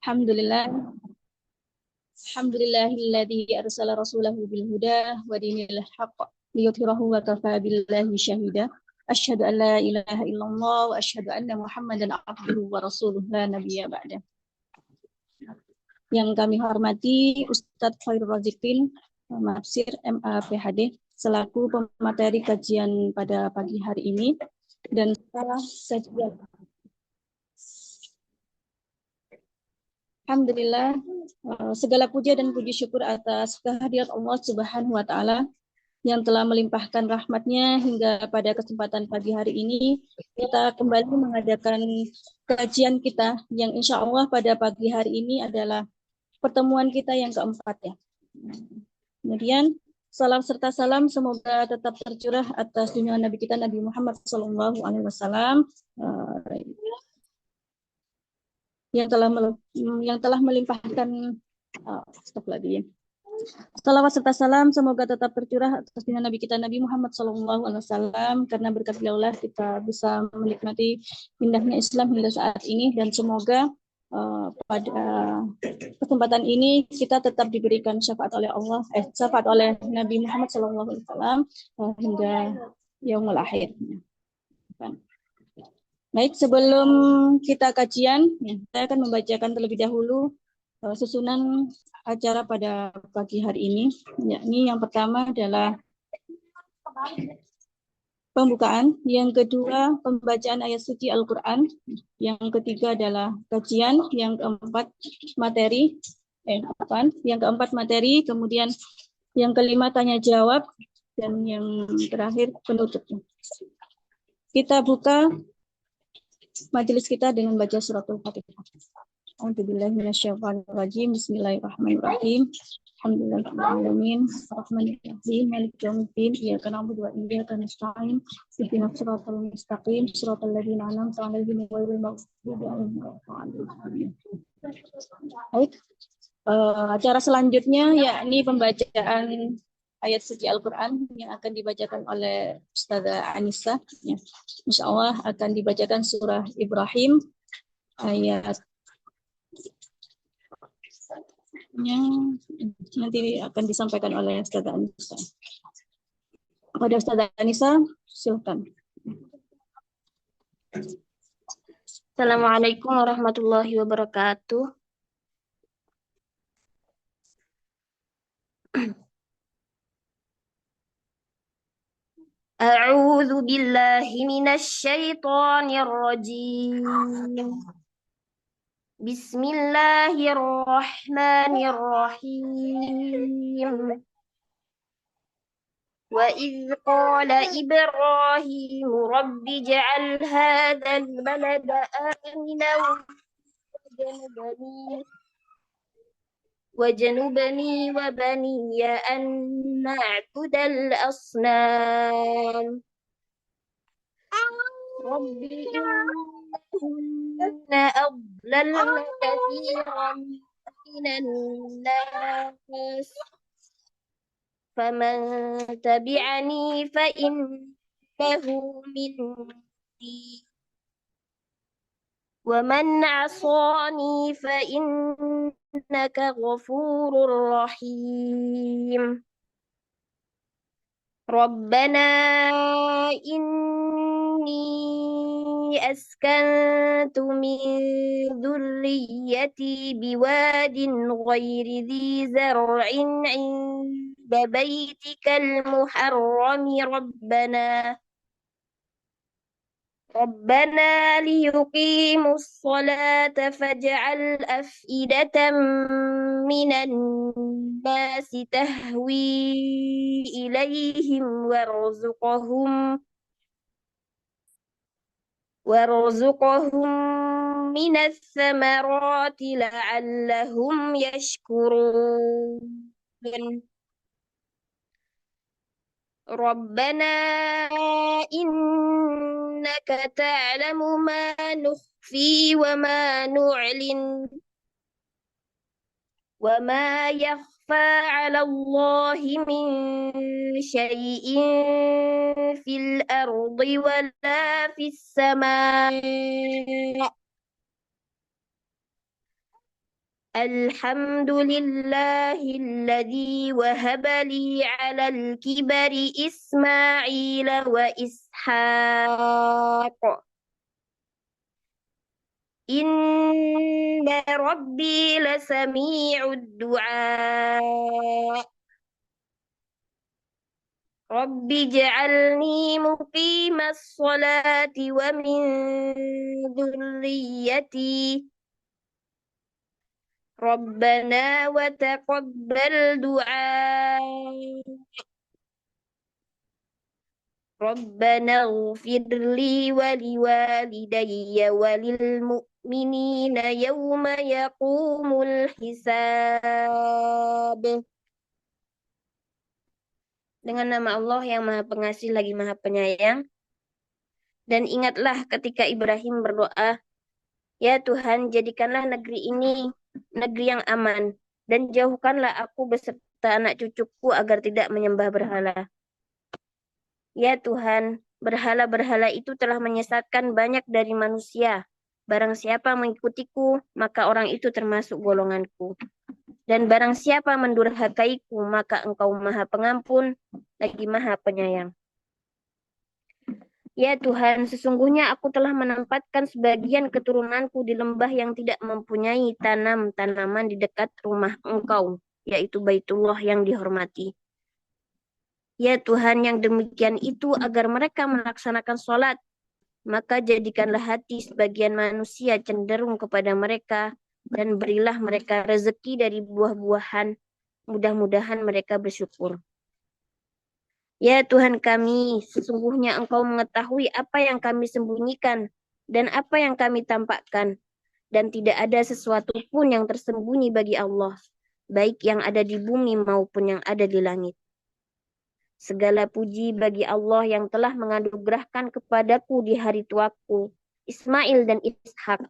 Alhamdulillah, alhamdulillahilladzi arsala rasulahu bil huda wa dinil haqq liyudhhirahu wa kafa billahi syahida. Asyhadu an la ilaha illallah wa asyhadu anna Muhammadan abduhu wa rasuluh la nabiyya ba'da. Yang kami hormati Ustadz Khairul Razikin, Mafsir MA PhD, selaku pemateri kajian pada pagi hari ini, dan salah saja. Alhamdulillah, segala puja dan puji syukur atas kehadirat Allah Subhanahu wa Ta'ala yang telah melimpahkan rahmatnya hingga pada kesempatan pagi hari ini kita kembali mengadakan kajian kita yang insya Allah pada pagi hari ini adalah pertemuan kita yang keempat ya. Kemudian salam serta salam semoga tetap tercurah atas junjungan Nabi kita Nabi Muhammad SAW yang telah melimpahkan salawat serta salam semoga tetap tercurah atas junjungan Nabi kita Nabi Muhammad SAW, karena berkat beliaulah kita bisa menikmati indahnya Islam hingga saat ini, dan semoga pada kesempatan ini kita tetap diberikan syafaat oleh Allah, syafaat oleh Nabi Muhammad SAW hingga yaumul akhir. Baik, sebelum kita kajian, saya akan membacakan terlebih dahulu susunan acara pada pagi hari ini. Yakni yang pertama adalah pembukaan, yang kedua pembacaan ayat suci Al-Quran, yang ketiga adalah kajian, yang keempat materi, kemudian yang kelima tanya jawab, dan yang terakhir penutupnya. Kita buka majelis kita dengan baca suratul Fatihah. A'udzubillahi minasyaitonirrajim. Bismillahirrahmanirrahim. Alhamdulillahirabbil alamin. Arrahmanirrahim. Maliki yaumiddin. Iyyaka na'budu wa iyyaka nasta'in. Ihdinas siratal mustaqim. Siratal ladzina an'amta 'alaihim ghairil maghdubi 'alaihim waladdallin. Baik. Acara selanjutnya yakni pembacaan ayat suci Al-Quran yang akan dibacakan oleh Ustazah Anissa. Insya Allah akan dibacakan surah Ibrahim ayat nanti akan disampaikan oleh Ustazah Anissa. Kepada Ustazah Anissa, silakan. Assalamualaikum warahmatullahi wabarakatuh. A'udzu billahi minasyaitonir rajim. Bismillahirrahmanirrahim. Wa idz qala Ibrahim rabbi ij'al hadzal balada aminan wajnubni wa baniya an na'budal asnam. Rabbi innahunna adlalna katsiran minan nas faman tabi'ani fa innahu minni wa man 'asani fa innaka ghafurur rahim. Rabbana inni askantu min dhurriyyati biwadin ghairi dhi zar'in 'inda baitikal muharrami Rabbana liyuqimus salata faj'al af'idatan minan nasi tahwi ilaihim warzuqhum minas samarati la'allahum yashkurun. Rabbana innaka ta'lamu ma nukhfi wa ma nu'lin wa ma yakhfa 'ala Allahi min syai'in fil ardi wa la fis sama'. الحمد لله الذي وهب لي على الكبر إسماعيل وإسحاق إن ربي لسميع الدعاء رب اجعلني مقيم الصلاة ومن ذريتي ربنا وتقبل دعاء ربنا اغفر لي ولوالدي وللمؤمنين يوم يقوم الحساب. Dengan nama Allah yang Maha Pengasih lagi Maha Penyayang. Dan ingatlah ketika Ibrahim berdoa, ya Tuhan, jadikanlah negeri ini negeri yang aman, dan jauhkanlah aku beserta anak cucuku agar tidak menyembah berhala. Ya Tuhan, berhala-berhala itu telah menyesatkan banyak dari manusia. Barang siapa mengikutiku, maka orang itu termasuk golonganku. Dan barang siapa mendurhakaiku, maka Engkau Maha Pengampun, lagi Maha Penyayang. Ya Tuhan, sesungguhnya aku telah menempatkan sebagian keturunanku di lembah yang tidak mempunyai tanaman di dekat rumah Engkau, yaitu Baitullah yang dihormati. Ya Tuhan, yang demikian itu agar mereka melaksanakan sholat, maka jadikanlah hati sebagian manusia cenderung kepada mereka, dan berilah mereka rezeki dari buah-buahan, mudah-mudahan mereka bersyukur. Ya Tuhan kami, sesungguhnya Engkau mengetahui apa yang kami sembunyikan dan apa yang kami tampakkan, dan tidak ada sesuatu pun yang tersembunyi bagi Allah, baik yang ada di bumi maupun yang ada di langit. Segala puji bagi Allah yang telah menganugerahkan kepadaku di hari tuaku, Ismail dan Ishak.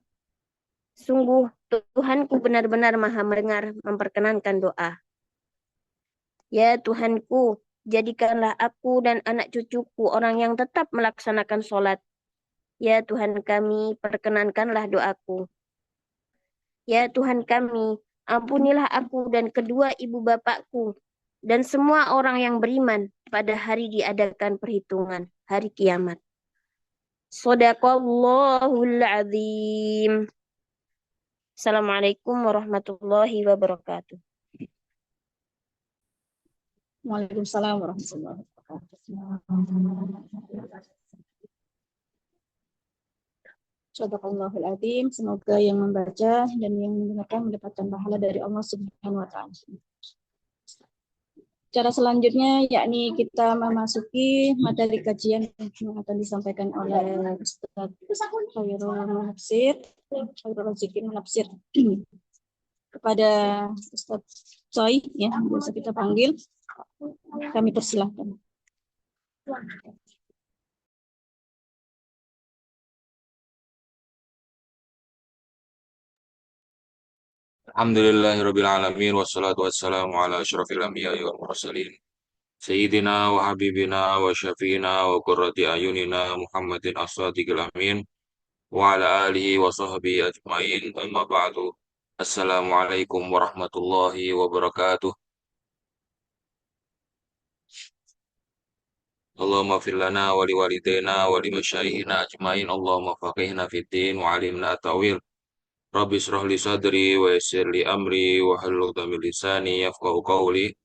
Sungguh Tuhanku benar-benar Maha mendengar memperkenankan doa. Ya Tuhanku, jadikanlah aku dan anak cucuku orang yang tetap melaksanakan sholat. Ya Tuhan kami, perkenankanlah doaku. Ya Tuhan kami, ampunilah aku dan kedua ibu bapakku dan semua orang yang beriman pada hari diadakan perhitungan, hari kiamat. Shadaqallahul azim. Assalamualaikum warahmatullahi wabarakatuh. Waalaikumsalam warahmatullahi wabarakatuh. Shadaqallahul Adzim. Semoga yang membaca dan yang mendengarkan mendapatkan pahala dari Allah Subhanahu wa taala. Cara selanjutnya yakni kita memasuki materi kajian yang akan disampaikan oleh Ustaz Khairul Munafsir, Khairul Zikir Munafsir. Kepada Ustaz Choi ya, bisa kita panggil. Kami persilahkan. Alhamdulillahirabbil alamin wassalatu wassalamu ala asyrafil anbiya'i wal mursalin sayyidina wa habibina wa syafiina wa qurrati ayunina Muhammadin as-sadiqil amin wa ala alihi wa sahbihi ajmain amma ba'du. Assalamualaikum warahmatullahi wabarakatuh. Allahumma fir lana wa liwalidayna wa limasyayikhina ajmain. Allahumma faqihna fid din wa alimna at-ta'wil. Rabbi israh li sadri wa yassir li amri wa hlul 'uqdatam min lisani yafqahu qawli.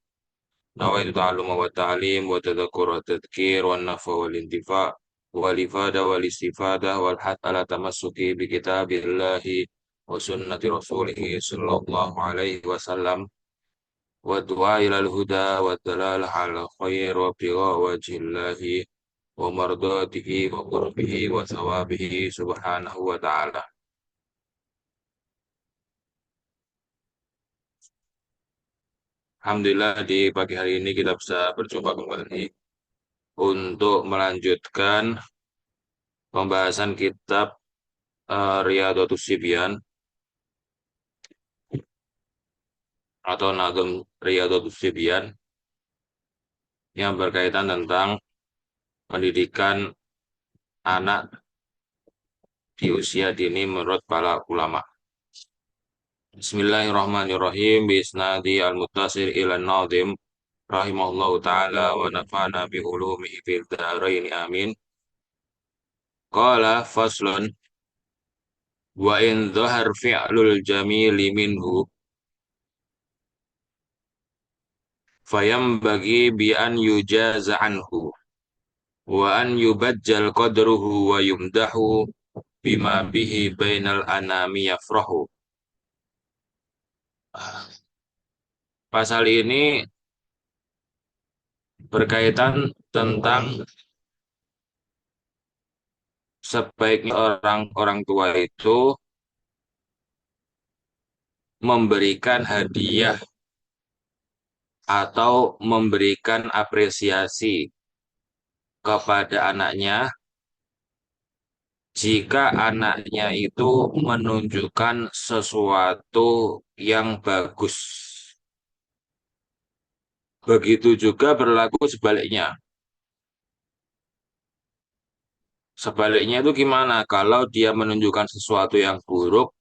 Nawaitu ta'alluma wa ta'lim wa tadhakkur wa tadhkir wa nafa wal intifa wal ifada wal istifada wal hath ala tamassuki bi kitabillahi wa sunnati rasulih sallallahu alaihi wasallam wa du'a ilal huda wa dalalah ala khair wa bigha wajhillahi wa mardatihi wa qurbihi wa thawabihi subhanahu wa ta'ala. Alhamdulillah di pagi hari ini kita bisa berjumpa kembali untuk melanjutkan pembahasan kitab Riyadhatus Shibyan atau Nazm Riyadhatus Shibyan yang berkaitan tentang pendidikan anak di usia dini menurut para ulama. Bismillahirrahmanirrahim. Bisnadi al-muttasir ila nadim rahimahullahu ta'ala wa nafa'na bi ulumihi fil dharain amin. Qala faslun wa in dhahar fi'lul jamili minhu fayambagi bi an yujaza anhu wa an yubajjal qadruhu wa yumdahu bima bihi bainal anami yafrahu. Pasal ini berkaitan tentang sebaiknya orang tua itu memberikan hadiah atau memberikan apresiasi kepada anaknya jika anaknya itu menunjukkan sesuatu yang bagus. Begitu juga berlaku sebaliknya. Sebaliknya itu gimana? Kalau dia menunjukkan sesuatu yang buruk,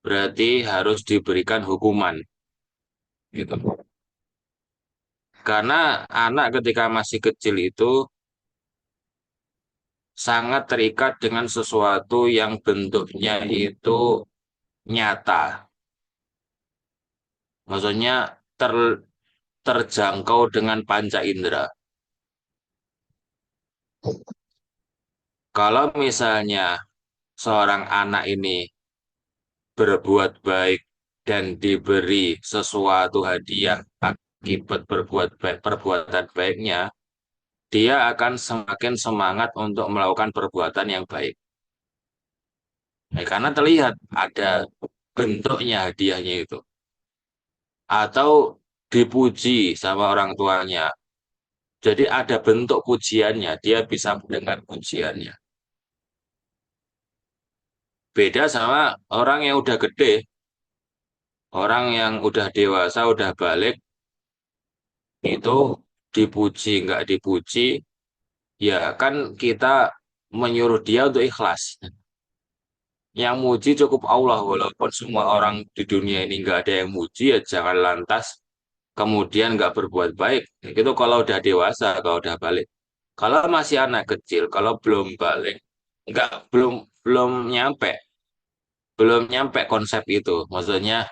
berarti harus diberikan hukuman. Gitu. Karena anak ketika masih kecil itu sangat terikat dengan sesuatu yang bentuknya itu nyata. Maksudnya terjangkau dengan panca indera. Kalau misalnya seorang anak ini berbuat baik dan diberi sesuatu hadiah akibat perbuatan baiknya, dia akan semakin semangat untuk melakukan perbuatan yang baik. Karena terlihat ada bentuknya hadiahnya itu. Atau dipuji sama orang tuanya. Jadi ada bentuk pujiannya, dia bisa mendengar pujiannya. Beda sama orang yang udah gede, orang yang udah dewasa, udah balik, itu dipuji, nggak dipuji, ya kan kita menyuruh dia untuk ikhlas. Yang muji cukup Allah, walaupun semua orang di dunia ini nggak ada yang muji, ya jangan lantas kemudian nggak berbuat baik. Itu kalau udah dewasa, kalau udah balik. Kalau masih anak kecil, kalau belum balik, nggak belum nyampe, belum nyampe konsep itu. Maksudnya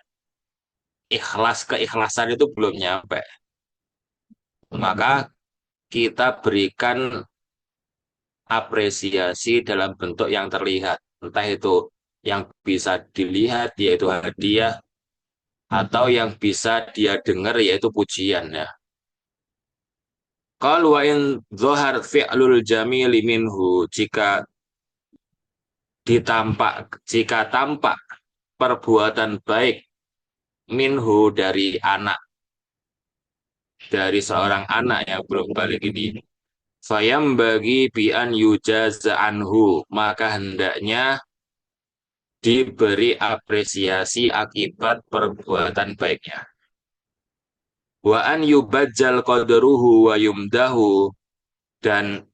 keikhlasan itu belum nyampe. Maka kita berikan apresiasi dalam bentuk yang terlihat. Entah itu yang bisa dilihat yaitu hadiah atau yang bisa dia dengar yaitu pujian ya. Kalau in zohar fi'lul jamili minhu jika tampak perbuatan baik minhu dari seorang anak yang belum balik ini, fayam bagi bian yujaza anhu, maka hendaknya diberi apresiasi akibat perbuatan baiknya. Wa an yubajjal qadruhu wa yumdahu, dan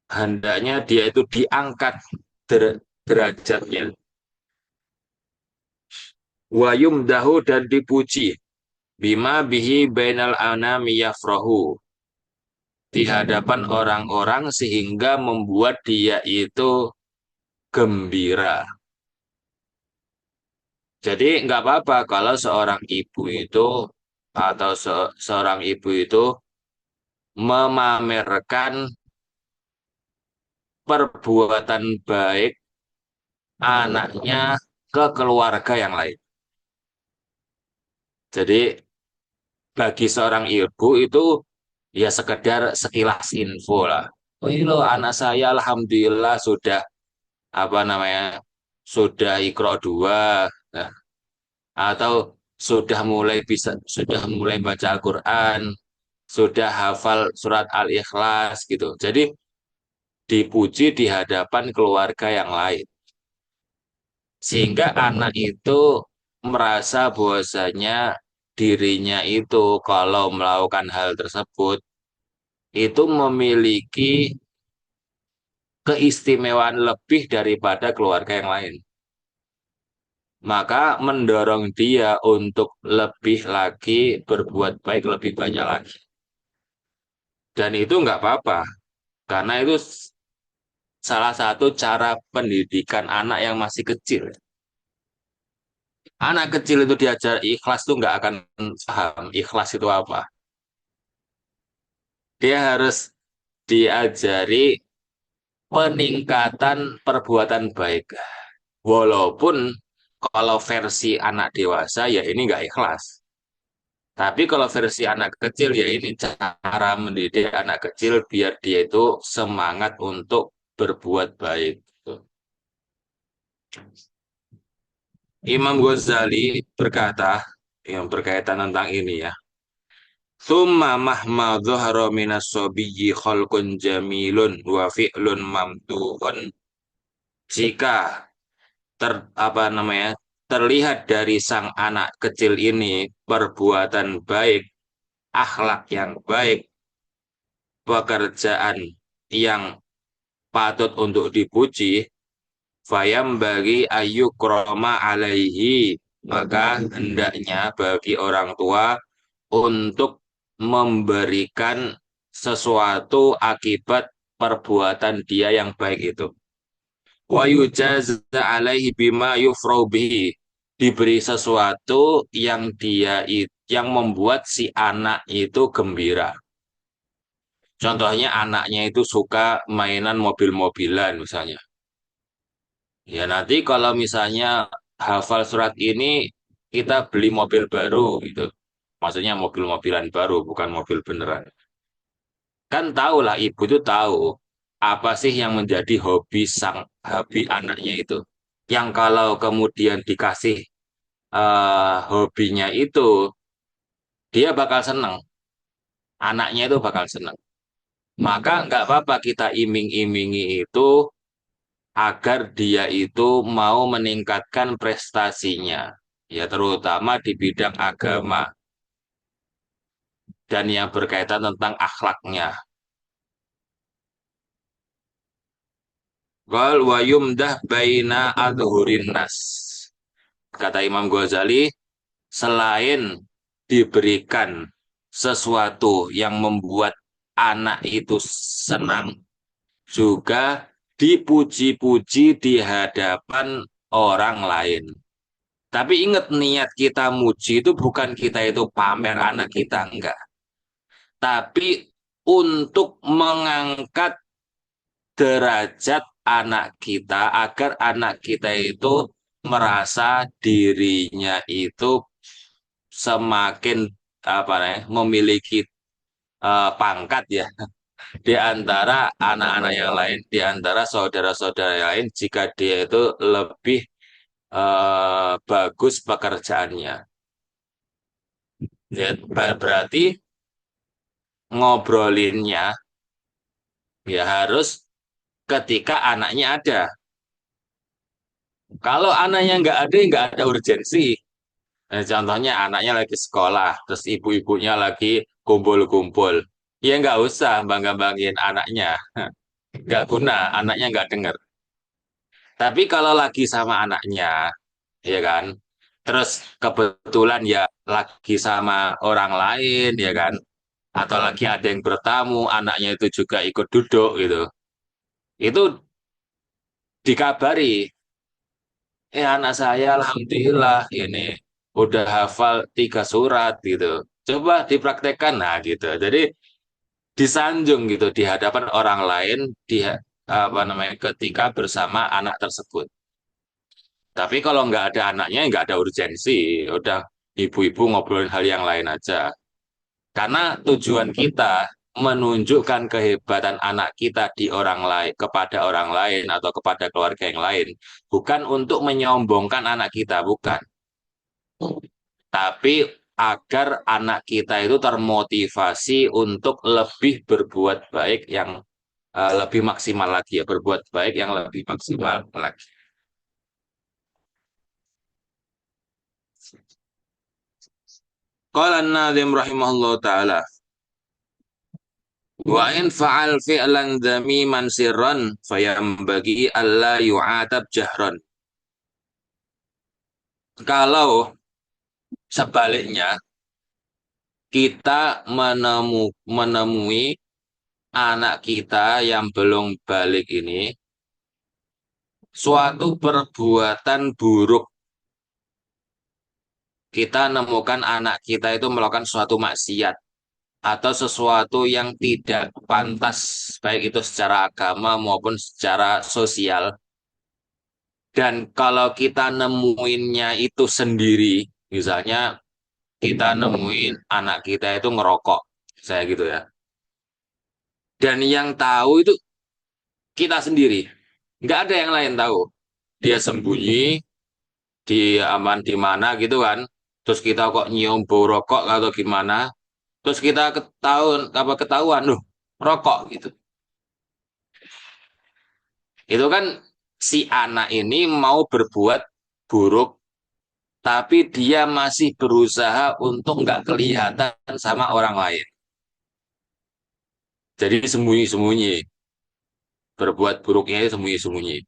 hendaknya dia itu diangkat derajatnya. Wa yumdahu, dan dipuji. Bima bihi bainal anami yafrahu, di hadapan orang-orang sehingga membuat dia itu gembira. Jadi nggak apa-apa kalau seorang ibu itu atau seorang ibu itu memamerkan perbuatan baik anaknya ke keluarga yang lain. Jadi bagi seorang ibu itu ya sekedar sekilas info lah. Oh ini loh anak saya alhamdulillah sudah apa namanya sudah Iqra 2, nah, atau sudah mulai baca Al-Quran, sudah hafal surat Al-Ikhlas gitu. Jadi dipuji di hadapan keluarga yang lain. Sehingga anak itu merasa bahwasanya dirinya itu kalau melakukan hal tersebut itu memiliki keistimewaan lebih daripada keluarga yang lain. maka mendorong dia untuk lebih lagi berbuat baik lebih banyak lagi. Dan itu nggak apa-apa, karena itu salah satu cara pendidikan anak yang masih kecil. Anak kecil itu diajar ikhlas tuh nggak akan paham ikhlas itu apa. Dia harus diajari peningkatan perbuatan baik. Walaupun kalau versi anak dewasa ya ini nggak ikhlas. Tapi kalau versi anak kecil ya ini cara mendidik anak kecil biar dia itu semangat untuk berbuat baik. Imam Ghazali berkata yang berkaitan tentang ini ya. Summa mahma dhuhara minas sobiyyi khalqun jamilun wa fi'lun mamduhun. Jika apa namanya terlihat dari sang anak kecil ini perbuatan baik, akhlak yang baik, pekerjaan yang patut untuk dipuji, fayam bagi ayu kroma alaihi, maka hendaknya bagi orang tua untuk memberikan sesuatu akibat perbuatan dia yang baik itu. Wa yujazza alaihi bima yufrau bihi, diberi sesuatu yang yang membuat si anak itu gembira. Contohnya anaknya itu suka mainan mobil-mobilan misalnya. Ya nanti kalau misalnya hafal surat ini kita beli mobil baru gitu. Maksudnya mobil-mobilan baru bukan mobil beneran. Kan tahu lah ibu itu tahu apa sih yang menjadi hobi anaknya itu. Yang kalau kemudian dikasih hobinya itu dia bakal seneng, anaknya itu bakal seneng. Maka nggak apa-apa kita iming-imingi itu agar dia itu mau meningkatkan prestasinya, ya terutama di bidang agama dan yang berkaitan tentang akhlaknya. Wal wa yumdah baina adhurin nas. Kata Imam Ghazali, selain diberikan sesuatu yang membuat anak itu senang, juga dipuji-puji di hadapan orang lain. Tapi ingat niat kita muji itu bukan kita itu pamer anak kita, enggak. Tapi untuk mengangkat derajat anak kita agar anak kita itu merasa dirinya itu semakin apa namanya memiliki pangkat ya di antara anak-anak yang lain, di antara saudara-saudara yang lain jika dia itu lebih bagus pekerjaannya. Ya, berarti ngobrolinnya ya harus ketika anaknya ada. Kalau anaknya nggak ada urgensi. Contohnya anaknya lagi sekolah, terus ibu-ibunya lagi kumpul-kumpul. Ya nggak usah bangga-banggain anaknya. Nggak guna, anaknya nggak dengar. Tapi kalau lagi sama anaknya, ya kan, terus kebetulan ya lagi sama orang lain, ya kan, atau lagi ada yang bertamu, anaknya itu juga ikut duduk gitu. Itu dikabari, anak saya alhamdulillah ini udah hafal 3 surat gitu. Coba dipraktekkan nah gitu. Jadi disanjung gitu di hadapan orang lain di apa namanya ketika bersama anak tersebut. Tapi kalau nggak ada anaknya nggak ada urgensi, udah ibu-ibu ngobrolin hal yang lain aja. Karena tujuan kita menunjukkan kehebatan anak kita di orang lain kepada orang lain atau kepada keluarga yang lain, bukan untuk menyombongkan anak kita, bukan. Tapi agar anak kita itu termotivasi untuk lebih berbuat baik yang lebih maksimal lagi ya, berbuat baik yang lebih maksimal lagi. Qala an-nadhim rahimahullah taala wa in fa'al fi'lan dhamiman sirran fayambagi alla yu'atab jahran. Kalau sebaliknya kita menemui anak kita yang belum balik ini suatu perbuatan buruk, kita nemukan anak kita itu melakukan suatu maksiat atau sesuatu yang tidak pantas, baik itu secara agama maupun secara sosial. Dan kalau kita nemuinnya itu sendiri, misalnya kita nemuin anak kita itu ngerokok, saya gitu ya. Dan yang tahu itu kita sendiri, nggak ada yang lain tahu. Dia sembunyi di aman di mana gitu kan. Terus kita kok nyium bau rokok atau gimana. Terus kita ketahuan, loh, rokok gitu. Itu kan si anak ini mau berbuat buruk, tapi dia masih berusaha untuk nggak kelihatan sama orang lain. Jadi sembunyi-sembunyi, berbuat buruknya itu sembunyi-sembunyi.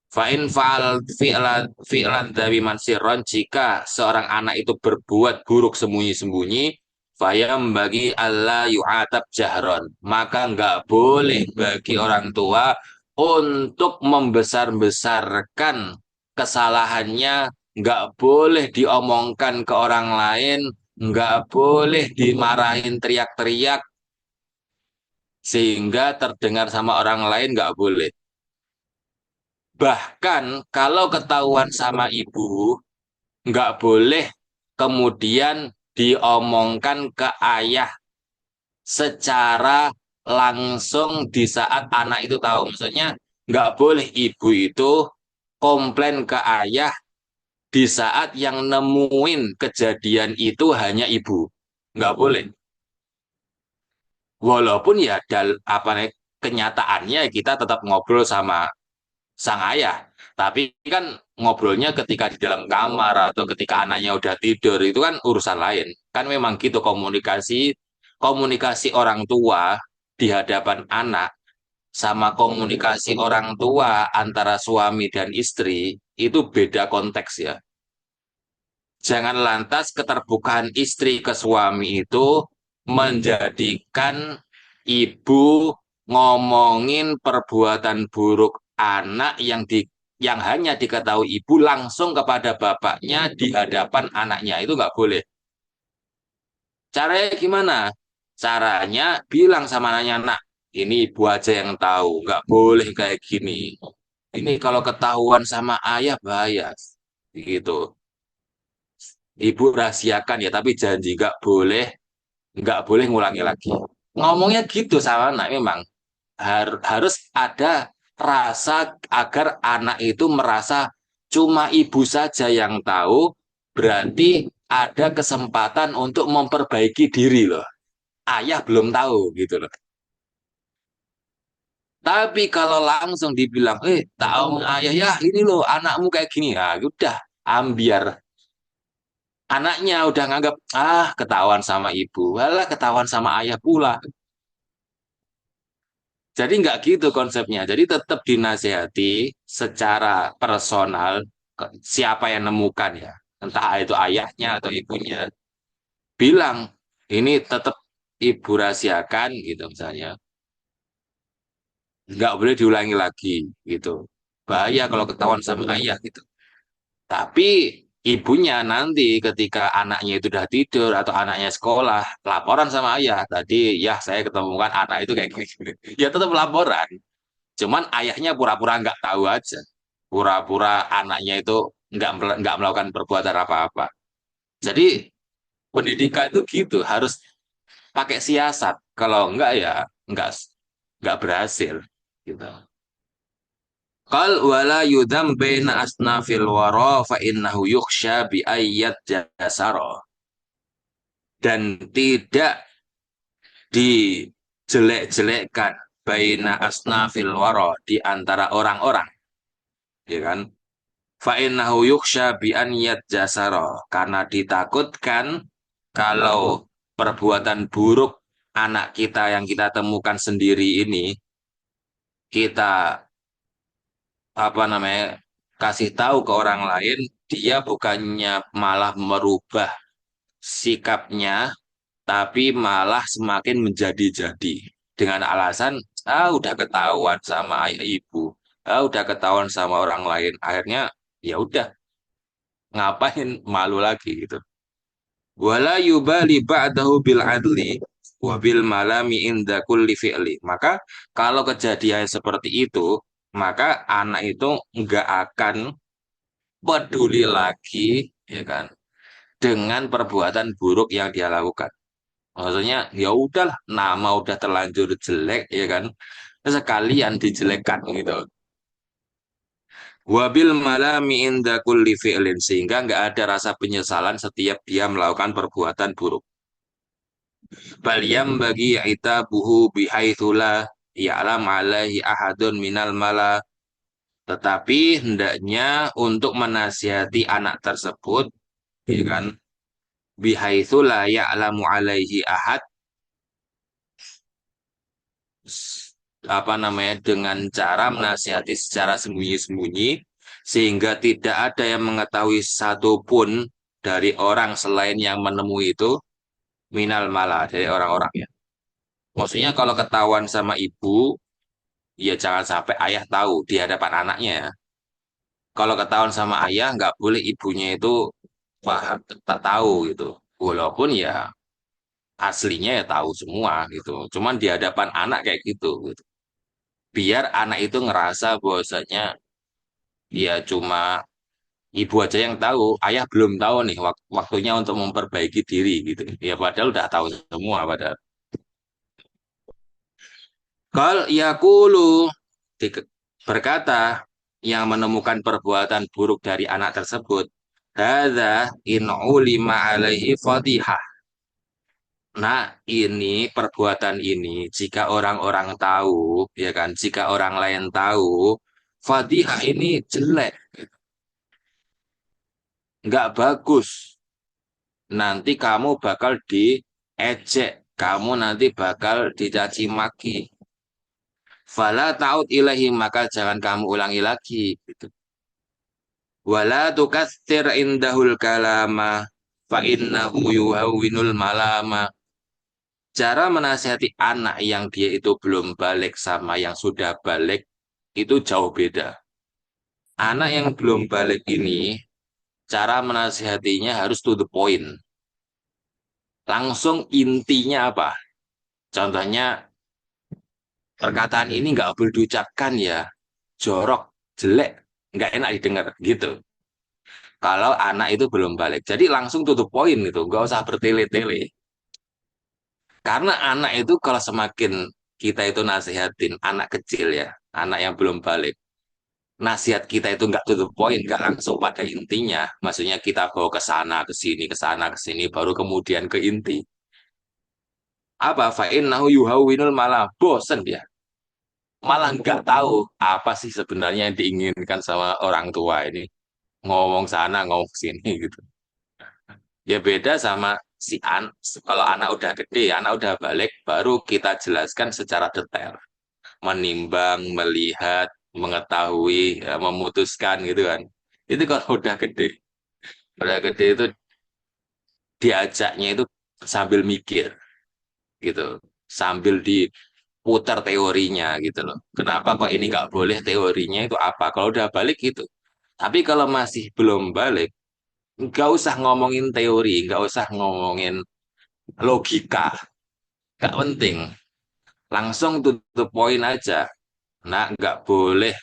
Fa'in fi'lan dari mansiron, jika seorang anak itu berbuat buruk sembunyi-sembunyi, fayam bagi Allah yu'atab jahron, maka nggak boleh bagi orang tua untuk membesar-besarkan kesalahannya, nggak boleh diomongkan ke orang lain, nggak boleh dimarahin teriak-teriak sehingga terdengar sama orang lain, nggak boleh. Bahkan kalau ketahuan sama ibu, nggak boleh kemudian diomongkan ke ayah secara langsung di saat anak itu tahu. Maksudnya nggak boleh ibu itu komplain ke ayah di saat yang nemuin kejadian itu hanya ibu. Nggak boleh. Walaupun ya apa nih, kenyataannya kita tetap ngobrol sama sang ayah. Tapi kan ngobrolnya ketika di dalam kamar atau ketika anaknya udah tidur itu kan urusan lain. Kan memang gitu komunikasi komunikasi orang tua di hadapan anak sama komunikasi orang tua antara suami dan istri itu beda konteks ya. Jangan lantas keterbukaan istri ke suami itu menjadikan ibu ngomongin perbuatan buruk anak yang hanya diketahui ibu langsung kepada bapaknya di hadapan anaknya, itu nggak boleh. Caranya gimana? Caranya bilang sama anaknya, nak, ini ibu aja yang tahu, nggak boleh kayak gini. Ini kalau ketahuan sama ayah bahaya, gitu. Ibu rahasiakan ya, tapi janji nggak boleh ngulangi lagi. Ngomongnya gitu sama anak memang harus ada rasa agar anak itu merasa cuma ibu saja yang tahu, berarti ada kesempatan untuk memperbaiki diri loh. Ayah belum tahu gitu loh. Tapi kalau langsung dibilang, tahu ayah ya ini loh anakmu kayak gini, ya udah ambiar. Anaknya udah nganggap, ketahuan sama ibu, walah ketahuan sama ayah pula. Jadi nggak gitu konsepnya. Jadi tetap dinasehati secara personal siapa yang nemukan ya. Entah itu ayahnya atau ibunya. Bilang, ini tetap ibu rahasiakan gitu misalnya. Nggak boleh diulangi lagi gitu. Bahaya kalau ketahuan sama ayah gitu. Tapi ibunya nanti ketika anaknya itu udah tidur atau anaknya sekolah, laporan sama ayah. Tadi ya saya ketemukan anak itu kayak gini. Ya tetap laporan. Cuman ayahnya pura-pura nggak tahu aja. Pura-pura anaknya itu nggak melakukan perbuatan apa-apa. Jadi pendidikan itu gitu, harus pakai siasat. Kalau enggak ya nggak berhasil. Gitu. Qal wala yudam baina asnafil wara fa innahu yukhsha bi ayyat jasara. Dan tidak dijelek-jelekkan baina asnafil wara di antara orang-orang, ya kan? Fa innahu yukhsha bi an jasara, karena ditakutkan kalau perbuatan buruk anak kita yang kita temukan sendiri ini kita apa namanya kasih tahu ke orang lain, dia bukannya malah merubah sikapnya, tapi malah semakin menjadi-jadi dengan alasan udah ketahuan sama ayah ibu, udah ketahuan sama orang lain, akhirnya ya udah ngapain malu lagi gitu. Wala yubali ba'dahu bil adli wa bil malami inda kulli fi'li. Maka kalau kejadian seperti itu, maka anak itu nggak akan peduli lagi, ya kan, dengan perbuatan buruk yang dia lakukan. Maksudnya ya udahlah, nama udah terlanjur jelek, ya kan, sekalian dijelekkan gitu. Wabil malami inda kulli fi'lin, sehingga nggak ada rasa penyesalan setiap dia melakukan perbuatan buruk. Bal bagi itabuhu bihaitsu la ya'lam alaihi ahadun minal mala. Tetapi hendaknya untuk menasihati anak tersebut, ya kan, bihaitsu la ya'lamu alaihi ahad, apa namanya, dengan cara menasihati secara sembunyi-sembunyi sehingga tidak ada yang mengetahui satupun dari orang selain yang menemui itu, minal mala, dari orang-orang ya. Maksudnya kalau ketahuan sama ibu, ya jangan sampai ayah tahu di hadapan anaknya ya. Kalau ketahuan sama ayah, nggak boleh ibunya itu paham, tak tahu gitu. Walaupun ya aslinya ya tahu semua gitu. Cuman di hadapan anak kayak gitu, gitu. Biar anak itu ngerasa bahwasanya ya cuma ibu aja yang tahu, ayah belum tahu nih waktunya untuk memperbaiki diri gitu. Ya padahal udah tahu semua padahal. Kal yakulu di- berkata yang menemukan perbuatan buruk dari anak tersebut, hadza in ulima alaihi fadihah. Nah, ini perbuatan ini jika orang-orang tahu, ya kan, jika orang lain tahu, fadihah ini jelek, nggak bagus. Nanti kamu bakal diejek, kamu nanti bakal dicaci maki. Fala ta'ud ilahi, maka jangan kamu ulangi lagi. Gitu. Wala tukatsir indahul kalama fa innahu yuhawwinul malama. Cara menasihati anak yang dia itu belum balik sama yang sudah balik itu jauh beda. Anak yang belum balik ini, cara menasihatinya harus to the point. Langsung intinya apa? Contohnya, perkataan ini nggak boleh diucapkan ya, jorok, jelek, nggak enak didengar gitu. Kalau anak itu belum balik, jadi langsung to the point gitu, nggak usah bertele-tele. Karena anak itu kalau semakin kita itu nasihatin anak kecil ya, anak yang belum balik, nasihat kita itu nggak to the point, nggak langsung pada intinya. Maksudnya kita bawa ke sana, ke sini, baru kemudian ke inti. Apa? Fa'innahu yuhawwinul malah bosen dia. Malah nggak tahu apa sih sebenarnya yang diinginkan sama orang tua ini. Ngomong sana, ngomong sini gitu. Ya beda sama si kalau anak udah gede, anak udah balik, baru kita jelaskan secara detail. Menimbang, melihat, mengetahui, ya, memutuskan gitu kan. Itu kalau udah gede itu diajaknya itu sambil mikir gitu, sambil diputar teorinya gitu loh. Kenapa kok ini nggak boleh, teorinya itu apa? Kalau udah balik gitu. Tapi kalau masih belum balik, nggak usah ngomongin teori, nggak usah ngomongin logika, nggak penting. Langsung to the point aja. Nah, nggak boleh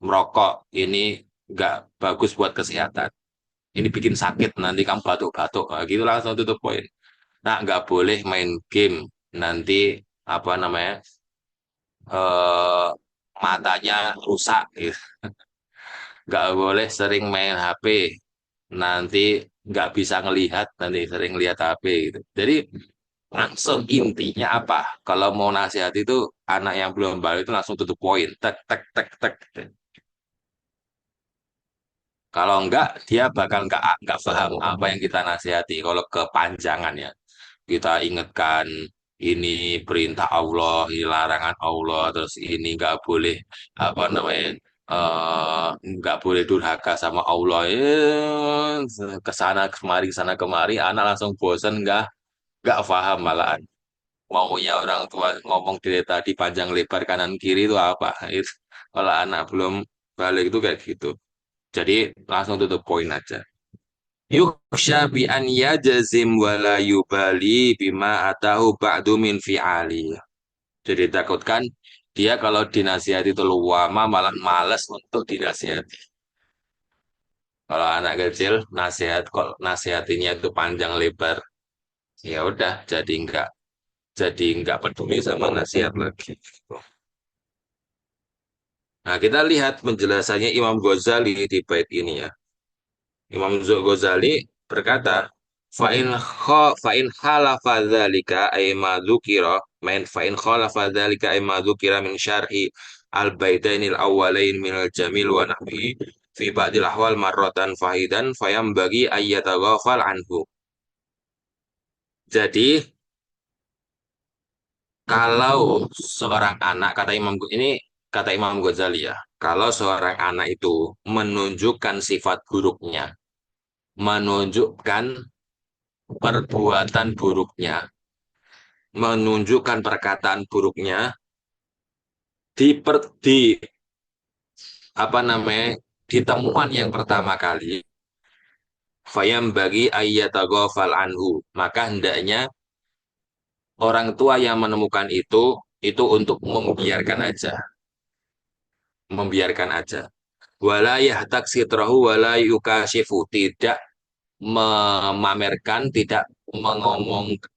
merokok. Ini nggak bagus buat kesehatan. Ini bikin sakit, nanti kamu batuk-batuk. Nah, gitu langsung to the point. Nah, nggak boleh main game. Nanti apa namanya, eh, matanya rusak. Gitu. Nggak boleh sering main HP. Nanti nggak bisa ngelihat, nanti sering lihat HP gitu. Jadi langsung intinya apa? Kalau mau nasihat itu anak yang belum balik itu langsung tutup poin, tek tek tek tek. Kalau enggak dia bakal nggak paham apa yang kita nasihati. Kalau kepanjangan ya, kita ingatkan ini perintah Allah, ini larangan Allah, terus ini nggak boleh apa namanya, nggak boleh durhaka sama Allah. Kesana kemari, kesana kemari, anak langsung bosen, nggak paham malahan. Maunya orang tua ngomong dari tadi panjang lebar kanan kiri itu apa? Itu kalau anak belum balik itu kayak gitu. Jadi langsung tutup poin aja. Yuksha bi an yajazim wala yubali bima atahu ba'du min fi'ali. Jadi takutkan dia kalau dinasihati itu lama malah malas untuk dinasihati. Kalau anak kecil nasihat kok nasihatinya itu panjang lebar, ya udah jadi nggak peduli sama nasihat lagi. Nah, kita lihat penjelasannya Imam Ghazali di bait ini ya. Imam Ghazali berkata, fa'in khalafa dzalika ay ma dzukira fa'in khalafa dzalika ay ma dzukira min syarhi al-baitainil awwalain min al-jamil wa nahwi fi ba'dil ahwal marratan fahidan fayambagi ayyataghafal anhu. Jadi kalau seorang anak kata Imam Ghazali ya, kalau seorang anak itu menunjukkan sifat buruknya, menunjukkan perbuatan buruknya, menunjukkan perkataan buruknya di apa namanya ditemuan yang pertama kali, fayam bagi ayyataghafal anhu, maka hendaknya orang tua yang menemukan itu untuk membiarkan aja. Wala yahtak sitrahu wala yukashifu, tidak memamerkan, tidak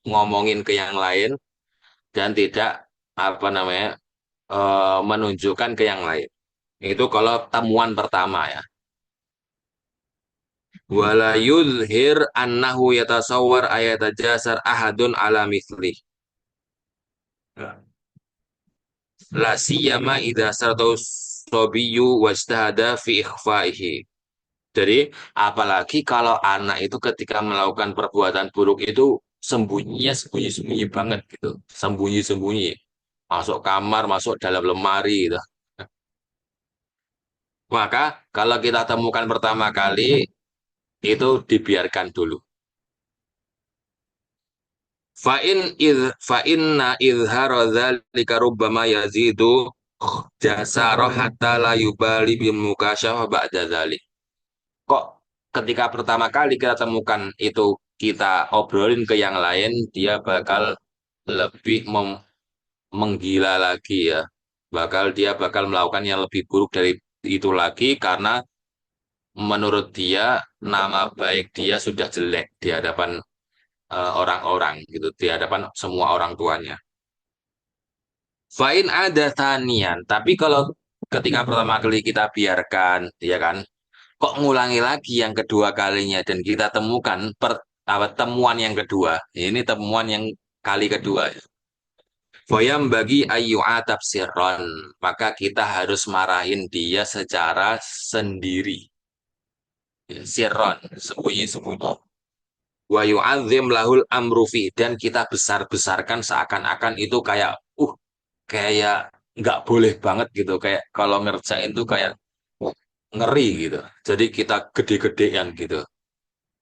ngomongin ke yang lain, dan tidak apa namanya menunjukkan ke yang lain. Itu kalau temuan pertama ya. Wala yudhir annahu yatasawwar ayatajasar ahadun ala mithli. La siyama idza sartau sobiyu wajtahada fi ikhfaihi. Jadi apalagi kalau anak itu ketika melakukan perbuatan buruk itu sembunyinya sembunyi-sembunyi banget gitu. Sembunyi-sembunyi. Masuk kamar, masuk dalam lemari gitu. Maka kalau kita temukan pertama kali itu dibiarkan dulu. Fa'inna idhara dzalika rubbama yazidu jasara hatta la yubali bimukasyafah ba'da dzalik. Kok ketika pertama kali kita temukan itu kita obrolin ke yang lain, dia bakal lebih menggila lagi ya. Dia bakal melakukan yang lebih buruk dari itu lagi karena menurut dia nama baik dia sudah jelek di hadapan orang-orang gitu, di hadapan semua orang tuanya. Fa'in ada tanian, tapi kalau ketika pertama kali kita biarkan, ya kan, kok ngulangi lagi yang kedua kalinya dan kita temukan temuan yang kedua. Ini temuan yang kali kedua. Foyam bagi ayu atap sirron, maka kita harus marahin dia secara sendiri. Ya, sirron, sembunyi-sembunyi. Wa yu'adzim lahul amrufi, dan kita besar-besarkan seakan-akan itu kayak nggak boleh banget gitu, kayak kalau ngerjain tuh kayak ngeri gitu. Jadi kita gede-gedean gitu.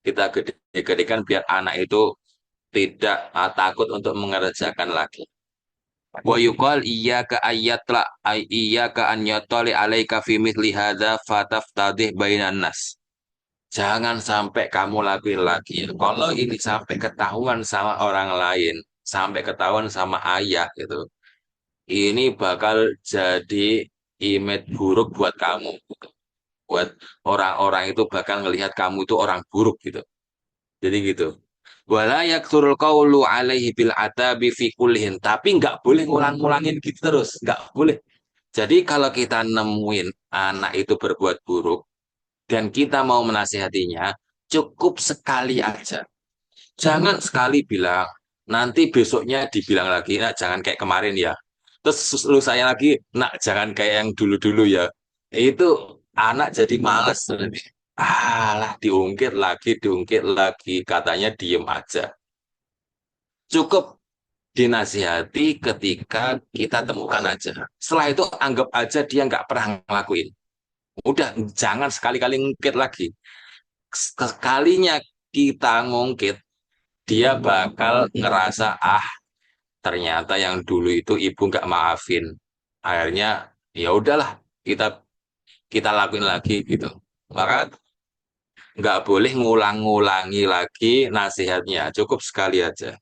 Kita gede-gedekan biar anak itu tidak takut untuk mengerjakan lagi. Wa yuqal iyyaka ayyatla ay iyyaka an yatali alaika fi mithli hadza fataftadih bainan nas. Jangan sampai kamu lakuin lagi. Kalau ini sampai ketahuan sama orang lain, sampai ketahuan sama ayah gitu, ini bakal jadi image buruk buat kamu. Buat orang-orang itu bakal ngelihat kamu itu orang buruk gitu. Jadi gitu. Wala yakturul qawlu alaihi bil adabi fi kullihin. Tapi nggak boleh ngulang-ngulangin gitu terus. Nggak boleh. Jadi kalau kita nemuin anak itu berbuat buruk dan kita mau menasihatinya, cukup sekali aja. Jangan sekali bilang, nanti besoknya dibilang lagi, nah jangan kayak kemarin ya. Terus saya lagi, nak jangan kayak yang dulu-dulu ya. Itu anak jadi males nanti. Alah, diungkit lagi, katanya diem aja. Cukup dinasihati ketika kita temukan aja. Setelah itu anggap aja dia nggak pernah ngelakuin. Udah, jangan sekali-kali ngungkit lagi. Sekalinya kita ngungkit, dia bakal ngerasa, ah, ternyata yang dulu itu ibu nggak maafin. Akhirnya, ya udahlah, kita kita lakuin lagi gitu. Maka nggak boleh ngulang-ngulangi lagi nasihatnya, cukup sekali aja.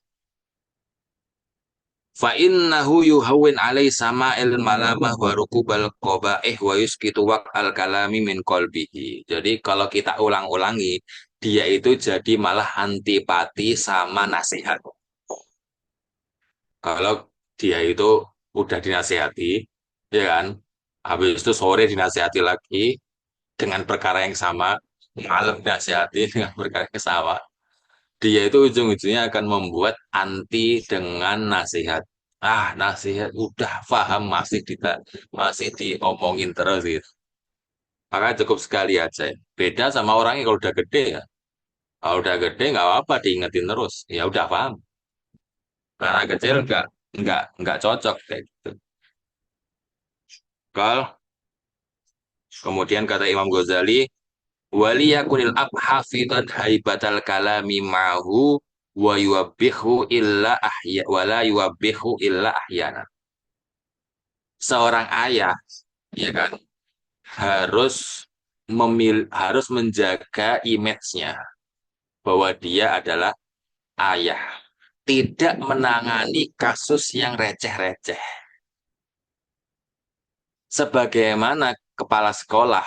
Fa innahu yuhawwin alai sama'il malamah wa rukubal qabaih wa yusqitu al kalami min qalbihi. Jadi kalau kita ulang-ulangi, dia itu jadi malah antipati sama nasihat. Kalau dia itu udah dinasihati, ya kan? Habis itu sore dinasihati lagi dengan perkara yang sama, malam dinasihati dengan perkara yang sama. Dia itu ujung-ujungnya akan membuat anti dengan nasihat. Ah, nasihat udah paham masih diomongin terus gitu. Maka cukup sekali aja. Beda sama orangnya kalau udah gede ya. Kalau udah gede nggak apa-apa diingetin terus. Ya udah paham. Karena kecil nggak cocok kayak gitu. Kalau kemudian kata Imam Ghazali, waliyakunil ab hafidhan haibatal kalami ma'hu wa yuwabbihu illa ahya wa la yuwabbihu illa ahyana. Seorang ayah, ya kan, harus menjaga image-nya bahwa dia adalah ayah, tidak menangani kasus yang receh-receh. Sebagaimana kepala sekolah,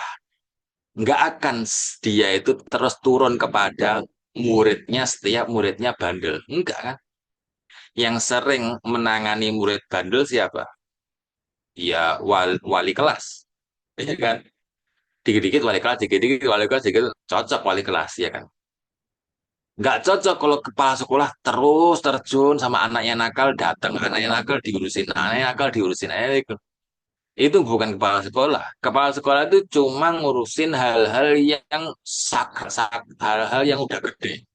nggak akan dia itu terus turun kepada muridnya setiap muridnya bandel. Enggak kan? Yang sering menangani murid bandel siapa? Ya wali kelas. Ya kan? Dikit-dikit wali kelas, dikit-dikit wali kelas, dikit cocok wali kelas, ya kan? Nggak cocok kalau kepala sekolah terus terjun sama anaknya nakal, datang anaknya nakal diurusin, anaknya nakal diurusin. Itu bukan kepala sekolah. Kepala sekolah itu cuma ngurusin hal-hal yang hal-hal yang udah gede.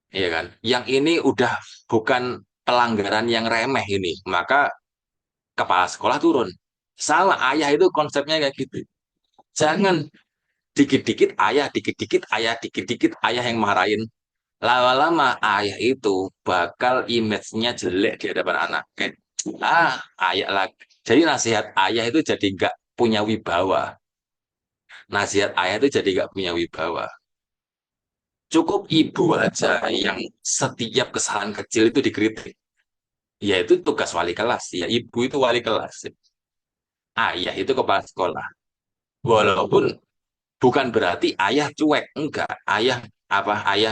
Iya kan? Yang ini udah bukan pelanggaran yang remeh ini. Maka kepala sekolah turun. Sama ayah itu konsepnya kayak gitu. Jangan dikit-dikit ayah, dikit-dikit ayah, dikit-dikit ayah yang marahin. Lama-lama ayah itu bakal image-nya jelek di hadapan anak. Kayak, ayah lagi. Jadi nasihat ayah itu jadi nggak punya wibawa. Nasihat ayah itu jadi nggak punya wibawa. Cukup ibu aja yang setiap kesalahan kecil itu dikritik. Ya itu tugas wali kelas. Ya ibu itu wali kelas. Ayah itu kepala sekolah. Walaupun bukan berarti ayah cuek. Enggak. Ayah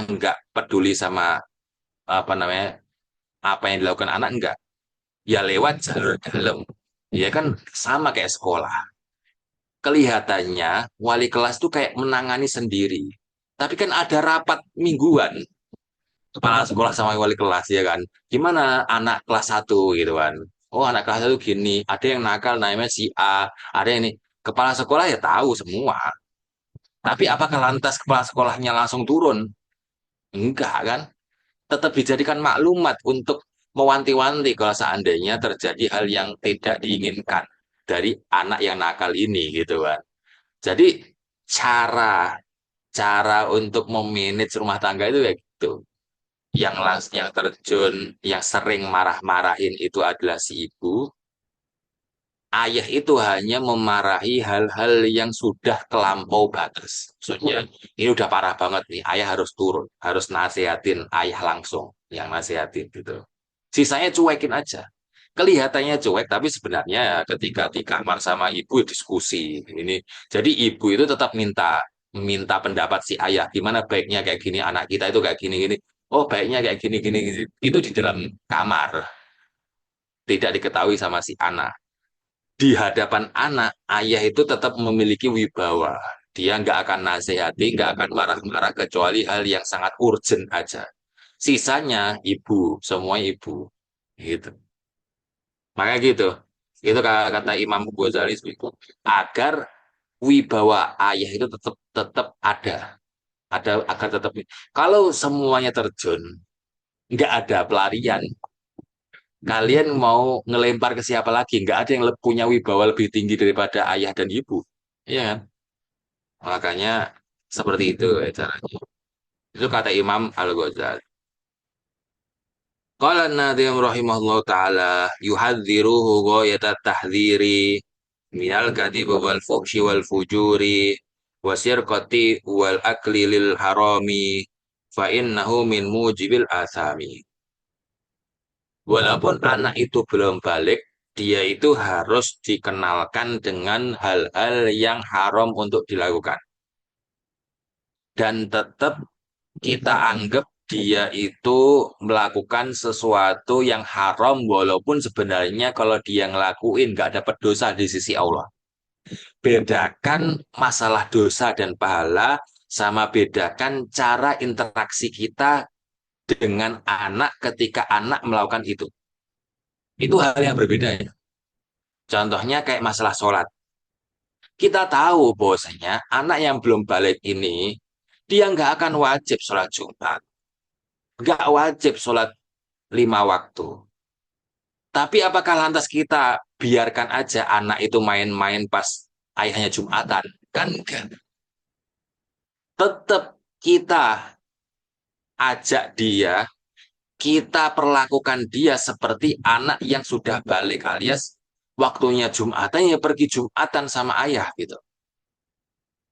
enggak peduli sama apa namanya apa yang dilakukan anak, enggak. Ya lewat jalur dalam. Ya kan sama kayak sekolah. Kelihatannya wali kelas tuh kayak menangani sendiri. Tapi kan ada rapat mingguan kepala sekolah sama wali kelas, ya kan. Gimana anak kelas satu gitu kan. Oh, anak kelas satu gini, ada yang nakal namanya si A, ada yang ini. Kepala sekolah ya tahu semua. Tapi apakah lantas kepala sekolahnya langsung turun? Enggak kan. Tetap dijadikan maklumat untuk mewanti-wanti kalau seandainya terjadi hal yang tidak diinginkan dari anak yang nakal ini gitu kan. Jadi cara cara untuk memanage rumah tangga itu kayak gitu. Yang terjun, yang sering marah-marahin itu adalah si ibu. Ayah itu hanya memarahi hal-hal yang sudah terlampau batas. Maksudnya, ini udah parah banget nih. Ayah harus turun, harus nasihatin ayah langsung yang nasihatin gitu. Sisanya cuekin aja. Kelihatannya cuek, tapi sebenarnya ya ketika di kamar sama ibu diskusi ini. Jadi ibu itu tetap minta minta pendapat si ayah. Gimana baiknya kayak gini, anak kita itu kayak gini-gini. Oh, baiknya kayak gini-gini. Itu di dalam kamar. Tidak diketahui sama si anak. Di hadapan anak, ayah itu tetap memiliki wibawa. Dia nggak akan nasihati, nggak akan marah-marah kecuali hal yang sangat urgent aja. Sisanya ibu, semua ibu. Gitu. Makanya gitu. Itu kata Imam Ghazali itu. Agar wibawa ayah itu tetap tetap ada. Ada agar tetap. Kalau semuanya terjun, nggak ada pelarian. Kalian mau ngelempar ke siapa lagi? Nggak ada yang punya wibawa lebih tinggi daripada ayah dan ibu. Iya kan? Makanya seperti itu ya caranya. Itu kata Imam Al-Ghazali. Qala an-Nadhim rahimahullah ta'ala yuhadziruhu ghayata tahdhiri minal kadhib wal fuhshi wal fujuri wa sirqati wal akli lil harami fa innahu min mujibil asami. Walaupun anak itu belum balik, dia itu harus dikenalkan dengan hal-hal yang haram untuk dilakukan. Dan tetap kita anggap dia itu melakukan sesuatu yang haram walaupun sebenarnya kalau dia ngelakuin nggak dapat dosa di sisi Allah. Bedakan masalah dosa dan pahala sama bedakan cara interaksi kita dengan anak ketika anak melakukan itu. Itu hal yang berbeda ya. Contohnya kayak masalah sholat. Kita tahu bahwasanya anak yang belum balik ini dia nggak akan wajib sholat Jumat, nggak wajib sholat 5 waktu. Tapi apakah lantas kita biarkan aja anak itu main-main pas ayahnya Jumatan? Kan enggak. Tetap kita ajak dia, kita perlakukan dia seperti anak yang sudah balik alias waktunya Jumatan ya pergi Jumatan sama ayah gitu.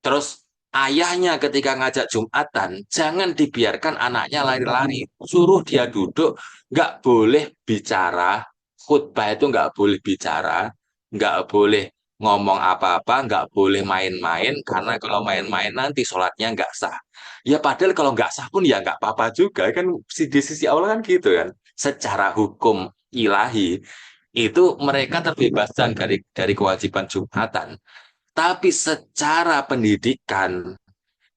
Terus ayahnya ketika ngajak Jumatan, jangan dibiarkan anaknya lari-lari. Suruh dia duduk, nggak boleh bicara. Khutbah itu nggak boleh bicara, nggak boleh ngomong apa-apa, nggak boleh main-main, karena kalau main-main nanti sholatnya nggak sah. Ya padahal kalau nggak sah pun ya nggak apa-apa juga, kan di sisi Allah kan gitu kan. Secara hukum ilahi, itu mereka terbebaskan dari kewajiban Jumatan. Tapi secara pendidikan,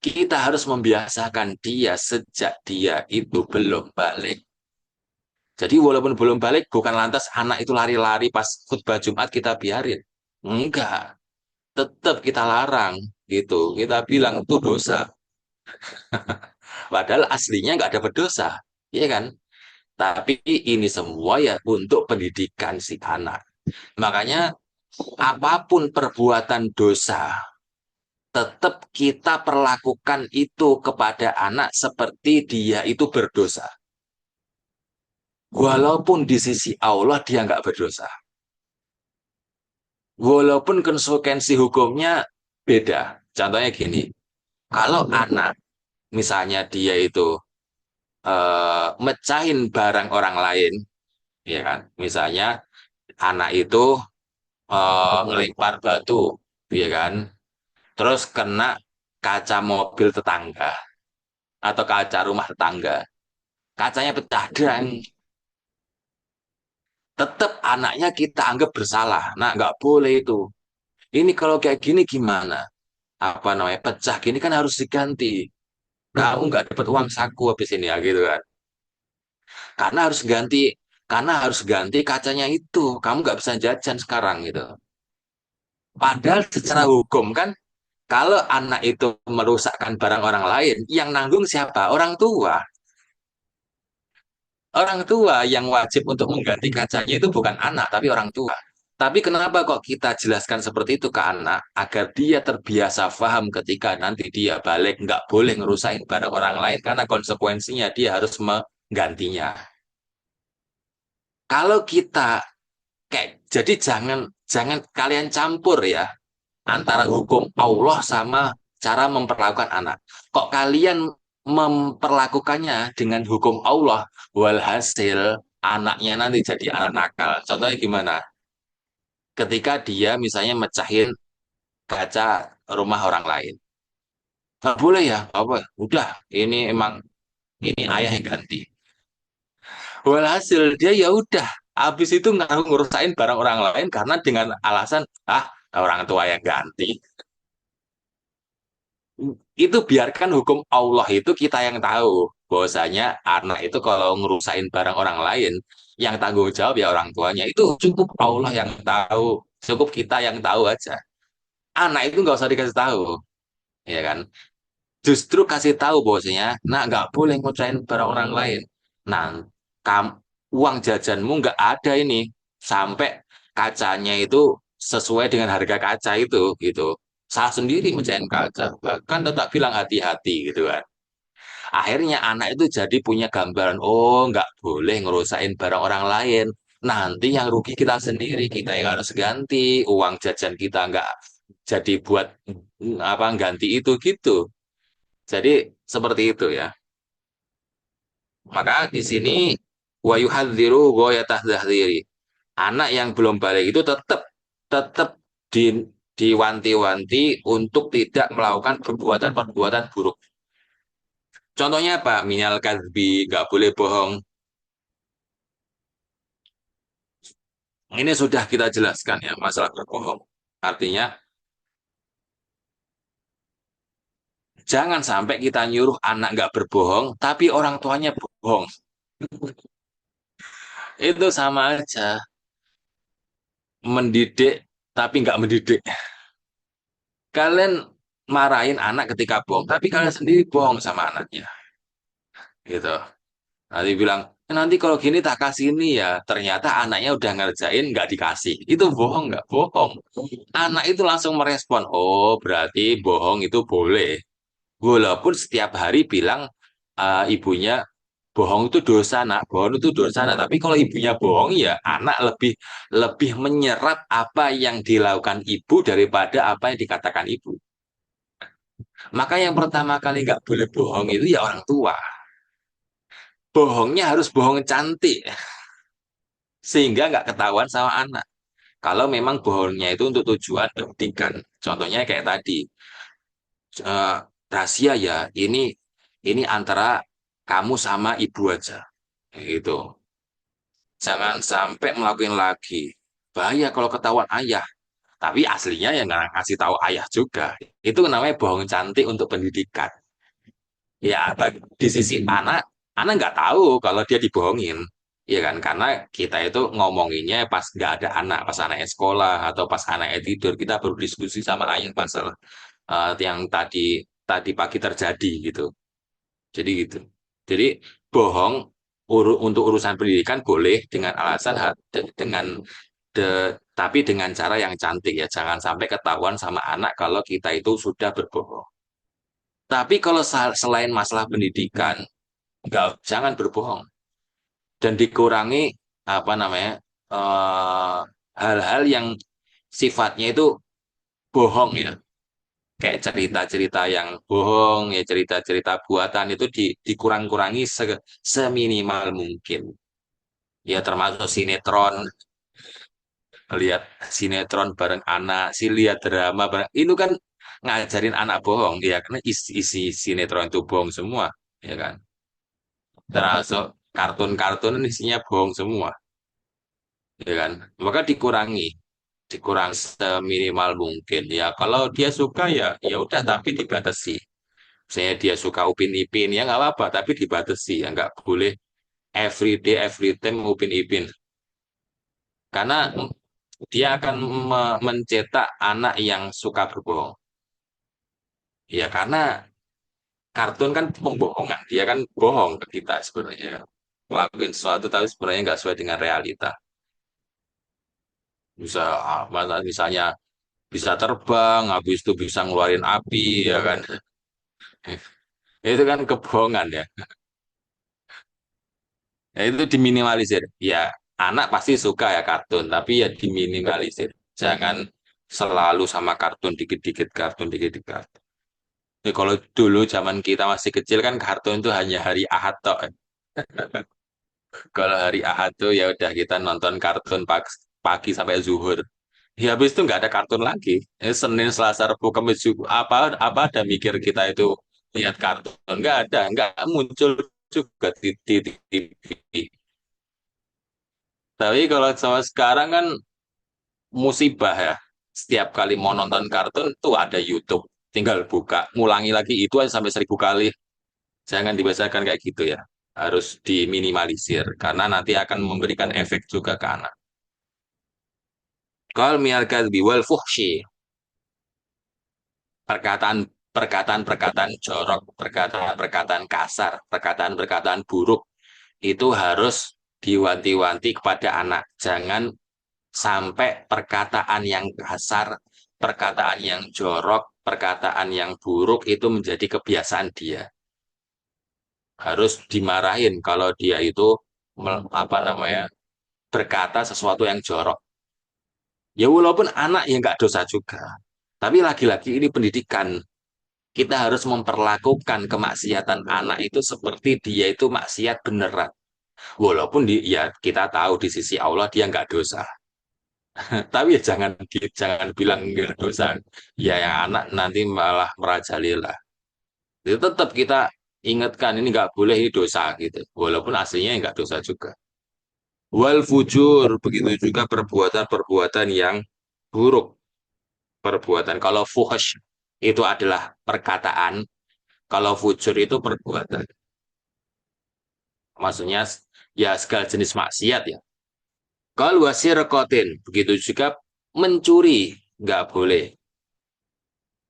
kita harus membiasakan dia sejak dia itu belum balik. Jadi walaupun belum balik, bukan lantas anak itu lari-lari pas khutbah Jumat kita biarin. Enggak, tetap kita larang gitu. Kita bilang itu dosa. Padahal aslinya nggak ada berdosa. Iya kan? Tapi ini semua ya untuk pendidikan si anak. Makanya apapun perbuatan dosa, tetap kita perlakukan itu kepada anak seperti dia itu berdosa. Walaupun di sisi Allah dia nggak berdosa. Walaupun konsekuensi hukumnya beda. Contohnya gini, kalau anak misalnya dia itu mecahin barang orang lain, ya kan? Misalnya anak itu ngelempar batu, ya kan? Terus kena kaca mobil tetangga atau kaca rumah tetangga, kacanya pecah dan tetap anaknya kita anggap bersalah. Nah, nggak boleh itu. Ini kalau kayak gini gimana? Apa namanya? Pecah gini kan harus diganti. Kamu nggak dapat uang saku habis ini ya gitu kan. Karena harus ganti, karena harus ganti kacanya itu. Kamu nggak bisa jajan sekarang gitu. Padahal secara hukum kan, kalau anak itu merusakkan barang orang lain, yang nanggung siapa? Orang tua. Orang tua yang wajib untuk mengganti kacanya itu bukan anak, tapi orang tua. Tapi kenapa kok kita jelaskan seperti itu ke anak, agar dia terbiasa paham ketika nanti dia balik, nggak boleh ngerusain barang orang lain, karena konsekuensinya dia harus menggantinya. Kalau kita kayak, jadi jangan jangan kalian campur ya, antara hukum Allah sama cara memperlakukan anak. Kok kalian memperlakukannya dengan hukum Allah, walhasil anaknya nanti jadi anak nakal. Contohnya gimana? Ketika dia misalnya mecahin kaca rumah orang lain. Nggak boleh ya, apa? Udah, ini emang ini ayah yang ganti. Walhasil dia ya udah, habis itu nggak ngurusain barang orang lain karena dengan alasan orang tua yang ganti. Itu biarkan hukum Allah itu kita yang tahu bahwasanya anak itu kalau ngerusain barang orang lain yang tanggung jawab ya orang tuanya, itu cukup Allah yang tahu, cukup kita yang tahu aja. Anak itu nggak usah dikasih tahu, ya kan? Justru kasih tahu bahwasanya nah nggak boleh ngusain barang orang lain. Nah, kam uang jajanmu nggak ada ini sampai kacanya itu sesuai dengan harga kaca itu gitu. Saya sendiri mecahin kaca, bahkan tetap bilang hati-hati gitu kan. Akhirnya anak itu jadi punya gambaran, oh nggak boleh ngerusain barang orang lain. Nanti yang rugi kita sendiri, kita yang harus ganti. Uang jajan kita nggak jadi buat apa ganti itu gitu. Jadi seperti itu ya. Maka di sini wa yuhadziru ghayatah dzahiri. Anak yang belum balik itu tetap tetap di, diwanti-wanti untuk tidak melakukan perbuatan-perbuatan buruk. Contohnya apa? Minal kadzbi, nggak boleh bohong. Ini sudah kita jelaskan ya masalah berbohong. Artinya jangan sampai kita nyuruh anak nggak berbohong, tapi orang tuanya bohong. Itu sama aja mendidik tapi nggak mendidik. Kalian marahin anak ketika bohong, tapi kalian sendiri bohong sama anaknya. Gitu. Nanti bilang, nanti kalau gini tak kasih ini ya. Ternyata anaknya udah ngerjain nggak dikasih. Itu bohong nggak? Bohong. Anak itu langsung merespon, oh berarti bohong itu boleh. Walaupun setiap hari bilang ibunya bohong itu dosa nak, bohong itu dosa nak. Tapi kalau ibunya bohong ya anak lebih lebih menyerap apa yang dilakukan ibu daripada apa yang dikatakan ibu. Maka yang pertama kali nggak boleh bohong itu ya orang tua. Bohongnya harus bohong cantik sehingga nggak ketahuan sama anak. Kalau memang bohongnya itu untuk tujuan pendidikan, contohnya kayak tadi, eh, rahasia ya, ini antara kamu sama ibu aja, itu. Jangan sampai melakukan lagi. Bahaya kalau ketahuan ayah. Tapi aslinya ya nggak ngasih tahu ayah juga. Itu namanya bohong cantik untuk pendidikan. Ya, di sisi anak nggak tahu kalau dia dibohongin. Ya kan, karena kita itu ngomonginnya pas nggak ada anak, pas anaknya sekolah atau pas anaknya tidur, kita baru diskusi sama ayah masalah yang tadi tadi pagi terjadi gitu. Jadi gitu. Jadi bohong untuk urusan pendidikan boleh dengan alasan dengan tapi dengan cara yang cantik ya. Jangan sampai ketahuan sama anak kalau kita itu sudah berbohong. Tapi kalau selain masalah pendidikan, jangan berbohong dan dikurangi apa namanya eh, hal-hal yang sifatnya itu bohong ya. Kayak cerita-cerita yang bohong ya, cerita-cerita buatan itu dikurang-kurangi seminimal mungkin. Ya termasuk sinetron, lihat sinetron bareng anak, si lihat drama bareng. Itu kan ngajarin anak bohong, ya karena isi sinetron itu bohong semua, ya kan. Termasuk kartun-kartun isinya bohong semua, ya kan. Maka dikurang seminimal mungkin. Ya kalau dia suka ya ya udah tapi dibatasi. Misalnya dia suka Upin Ipin ya nggak apa-apa, tapi dibatasi ya nggak boleh every day every time Upin Ipin. Karena dia akan mencetak anak yang suka berbohong. Ya karena kartun kan pembohongan, dia kan bohong ke kita sebenarnya. Ngelakuin sesuatu tapi sebenarnya nggak sesuai dengan realita. Bisa misalnya bisa terbang, habis itu bisa ngeluarin api, ya kan? Itu kan kebohongan ya. Ya, itu diminimalisir. Ya, anak pasti suka ya kartun, tapi ya diminimalisir. Jangan selalu sama kartun, dikit-dikit kartun, dikit-dikit kartun. Ya, kalau dulu zaman kita masih kecil kan kartun itu hanya hari Ahad tok. Kalau hari Ahad tuh ya udah kita nonton kartun pagi sampai zuhur. Ya habis itu nggak ada kartun lagi. Senin, Selasa, Rabu, Kamis, Jumat, apa ada mikir kita itu lihat kartun? Nggak ada, nggak muncul juga di TV. Tapi kalau sama sekarang kan musibah ya. Setiap kali mau nonton kartun tuh ada YouTube. Tinggal buka, ngulangi lagi itu aja sampai 1.000 kali. Jangan dibiasakan kayak gitu ya. Harus diminimalisir karena nanti akan memberikan efek juga ke anak. Qal minal kadzi wal fuhsyi. Perkataan-perkataan jorok, perkataan-perkataan kasar, perkataan-perkataan buruk itu harus diwanti-wanti kepada anak. Jangan sampai perkataan yang kasar, perkataan yang jorok, perkataan yang buruk itu menjadi kebiasaan dia. Harus dimarahin kalau dia itu apa namanya berkata sesuatu yang jorok. Ya walaupun anak ya nggak dosa juga. Tapi lagi-lagi ini pendidikan. Kita harus memperlakukan kemaksiatan anak itu seperti dia itu maksiat beneran. Walaupun ya kita tahu di sisi Allah dia nggak dosa. Tapi ya jangan bilang nggak dosa. Ya yang anak nanti malah merajalela. Itu tetap kita ingatkan ini nggak boleh ini dosa gitu. Walaupun aslinya nggak dosa juga. Wal fujur, begitu juga perbuatan-perbuatan yang buruk. Perbuatan. Kalau fuhsh itu adalah perkataan, kalau fujur itu perbuatan. Maksudnya ya segala jenis maksiat ya. Kalau wasir kotin, begitu juga mencuri, nggak boleh.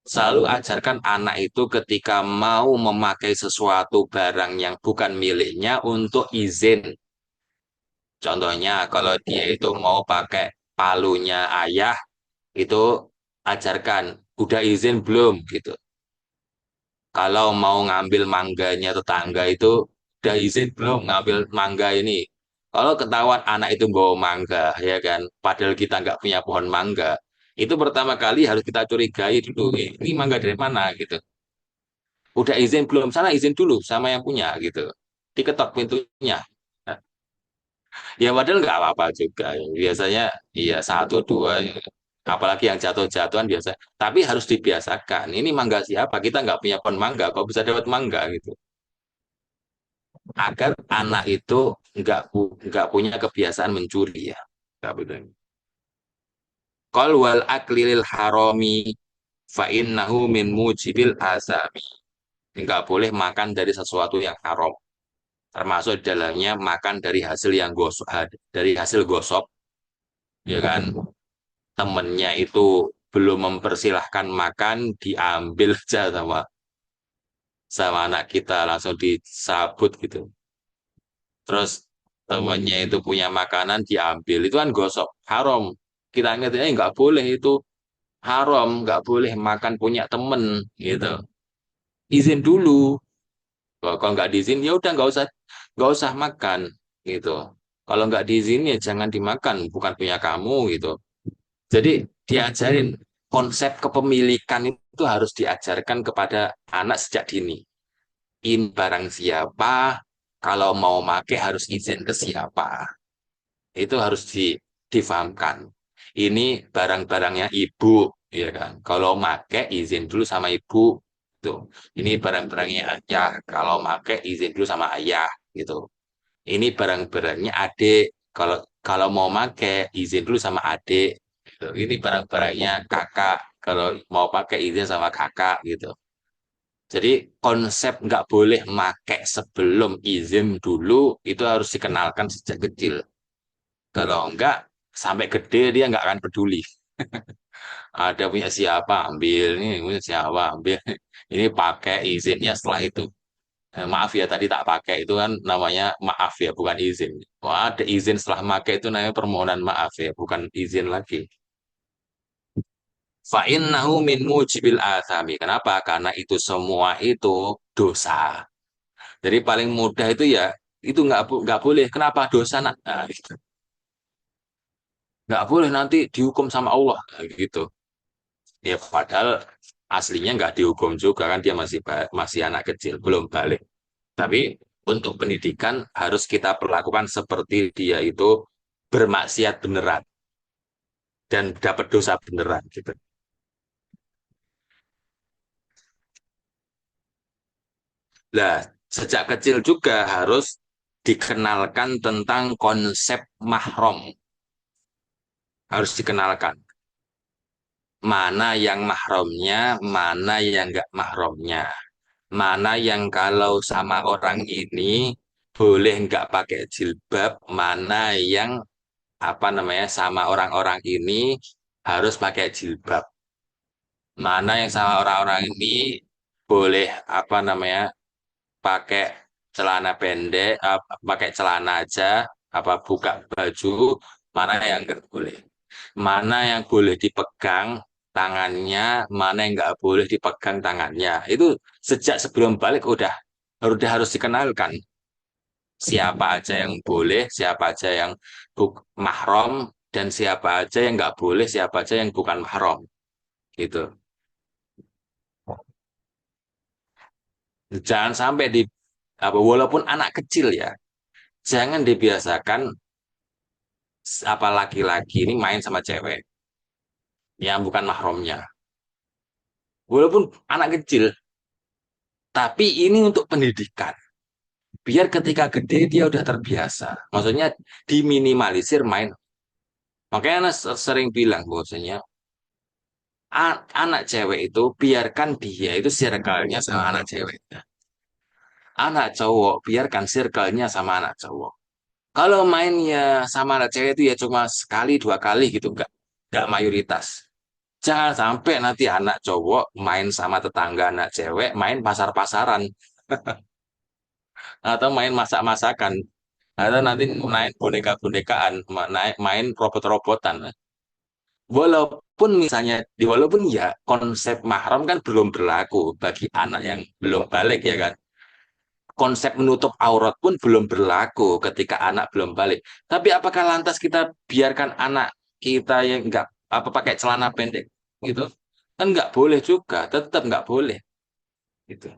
Selalu ajarkan anak itu ketika mau memakai sesuatu barang yang bukan miliknya untuk izin. Contohnya kalau dia itu mau pakai palunya ayah, itu ajarkan, udah izin belum gitu. Kalau mau ngambil mangganya tetangga itu udah izin belum ngambil mangga ini. Kalau ketahuan anak itu bawa mangga, ya kan, padahal kita nggak punya pohon mangga, itu pertama kali harus kita curigai dulu, ini mangga dari mana gitu. Udah izin belum? Sana izin dulu sama yang punya gitu. Diketok pintunya. Nah, ya padahal nggak apa-apa juga. Biasanya iya satu dua, apalagi yang jatuh-jatuhan biasa. Tapi harus dibiasakan. Ini mangga siapa? Kita nggak punya pohon mangga, kok bisa dapat mangga gitu. Agar anak itu nggak punya kebiasaan mencuri ya. Nggak betul. Qal wal aklil harami fa innahu min mujibil azami. Nggak boleh makan dari sesuatu yang haram. Termasuk di dalamnya makan dari hasil yang gosok, dari hasil gosok, ya kan? Temennya itu belum mempersilahkan makan, diambil aja sama anak kita langsung disabut gitu. Terus temennya itu punya makanan diambil, itu kan gosok, haram. Kita ingatnya nggak boleh itu haram, nggak boleh makan punya temen gitu. Izin dulu. Kalau nggak diizin ya udah nggak usah makan gitu. Kalau nggak diizin ya jangan dimakan, bukan punya kamu gitu. Jadi diajarin konsep kepemilikan itu harus diajarkan kepada anak sejak dini. Ini barang siapa, kalau mau make harus izin ke siapa. Itu harus difahamkan. Ini barang-barangnya ibu, ya kan. Kalau make izin dulu sama ibu, tuh. Ini barang-barangnya ayah, kalau make izin dulu sama ayah, gitu. Ini barang-barangnya adik, kalau kalau mau make izin dulu sama adik. Gitu. Ini barang-barangnya kakak, kalau mau pakai izin sama kakak, gitu. Jadi konsep nggak boleh make sebelum izin dulu itu harus dikenalkan sejak kecil. Kalau enggak, sampai gede dia nggak akan peduli. Ada punya siapa ambil, ini punya siapa ambil. Ini pakai izinnya setelah itu. Maaf ya tadi tak pakai itu kan namanya maaf ya, bukan izin. Wah, ada izin setelah pakai itu namanya permohonan maaf ya, bukan izin lagi. Fa'innahu min mujibil athami. Kenapa? Karena itu semua itu dosa. Jadi paling mudah itu ya itu nggak boleh. Kenapa dosa nak? Nah, gitu. Nggak boleh nanti dihukum sama Allah nah, gitu. Ya padahal aslinya nggak dihukum juga kan dia masih anak kecil belum balik. Tapi untuk pendidikan harus kita perlakukan seperti dia itu bermaksiat beneran dan dapat dosa beneran gitu. Nah, sejak kecil juga harus dikenalkan tentang konsep mahram. Harus dikenalkan. Mana yang mahramnya, mana yang nggak mahramnya. Mana yang kalau sama orang ini boleh nggak pakai jilbab, mana yang apa namanya sama orang-orang ini harus pakai jilbab. Mana yang sama orang-orang ini boleh apa namanya pakai celana pendek, pakai celana aja, apa buka baju, mana yang nggak boleh. Mana yang boleh dipegang, tangannya, mana yang nggak boleh dipegang tangannya. Itu sejak sebelum balik udah harus dikenalkan siapa aja yang boleh, siapa aja yang mahram, dan siapa aja yang nggak boleh, siapa aja yang bukan mahram. Gitu. Jangan sampai di apa walaupun anak kecil ya, jangan dibiasakan apa laki-laki ini main sama cewek yang bukan mahramnya. Walaupun anak kecil, tapi ini untuk pendidikan. Biar ketika gede dia udah terbiasa. Maksudnya diminimalisir main. Makanya Anas sering bilang bahwasanya anak cewek itu biarkan dia itu circle-nya sama anak cewek. Anak cowok biarkan circle-nya sama anak cowok. Kalau mainnya sama anak cewek itu ya cuma sekali dua kali gitu, nggak mayoritas. Jangan sampai nanti anak cowok main sama tetangga anak cewek, main pasar-pasaran atau main masak-masakan atau nanti main boneka-bonekaan, main robot-robotan. Walaupun ya konsep mahram kan belum berlaku bagi anak yang belum balik ya kan. Konsep menutup aurat pun belum berlaku ketika anak belum balik. Tapi apakah lantas kita biarkan anak kita yang nggak apa pakai celana pendek gitu? Kan nggak boleh juga, tetap nggak boleh gitu.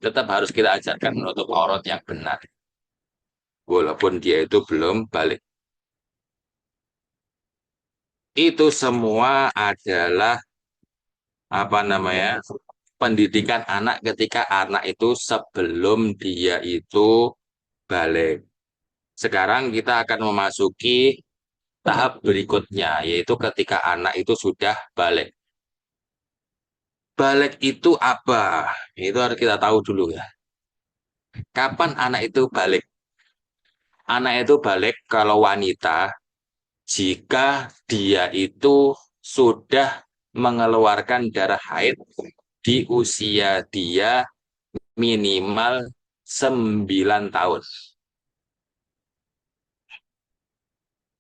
Tetap harus kita ajarkan menutup aurat yang benar, walaupun dia itu belum balik. Itu semua adalah apa namanya pendidikan anak ketika anak itu sebelum dia itu balik. Sekarang kita akan memasuki tahap berikutnya, yaitu ketika anak itu sudah balik. Balik itu apa? Itu harus kita tahu dulu ya. Kapan anak itu balik? Anak itu balik kalau wanita jika dia itu sudah mengeluarkan darah haid di usia dia minimal 9 tahun.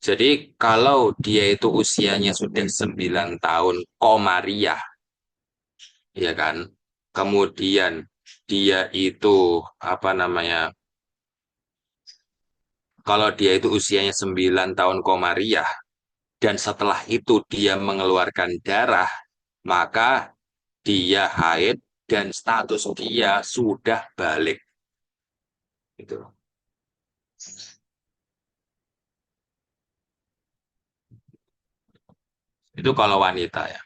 Jadi kalau dia itu usianya sudah 9 tahun komariah, ya kan? Kemudian dia itu apa namanya? Kalau dia itu usianya 9 tahun komariah dan setelah itu dia mengeluarkan darah, maka dia haid dan status dia sudah balik. Itu. Itu kalau wanita ya.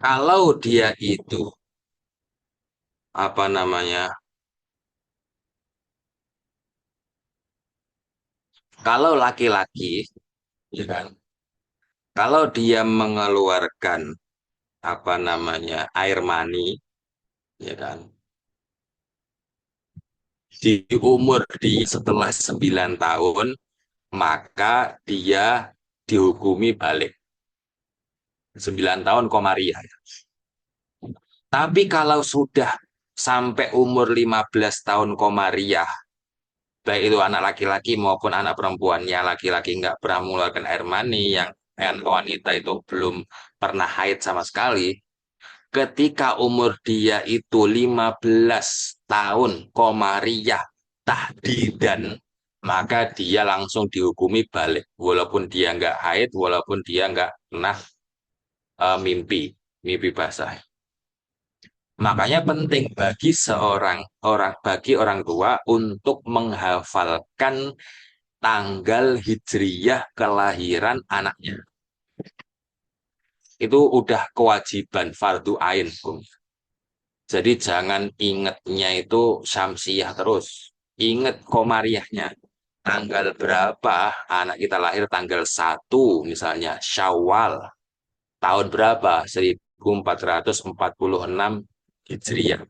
Kalau dia itu apa namanya? Kalau laki-laki, ya kan? Kalau dia mengeluarkan apa namanya air mani, ya kan? Di umur di setelah 9 tahun, maka dia dihukumi balik. 9 tahun komariah. Tapi kalau sudah sampai umur 15 tahun komariah, baik itu anak laki-laki maupun anak perempuannya, laki-laki nggak pernah mengeluarkan air mani, yang wanita itu belum pernah haid sama sekali, ketika umur dia itu 15 tahun komariah tahdidan, maka dia langsung dihukumi balik, walaupun dia nggak haid, walaupun dia nggak pernah mimpi basah. Makanya penting bagi bagi orang tua untuk menghafalkan tanggal hijriyah kelahiran anaknya. Itu udah kewajiban fardu ain, Bung. Jadi jangan ingatnya itu syamsiah terus. Ingat komariahnya. Tanggal berapa anak kita lahir, tanggal 1 misalnya Syawal. Tahun berapa? 1446 Hijriah.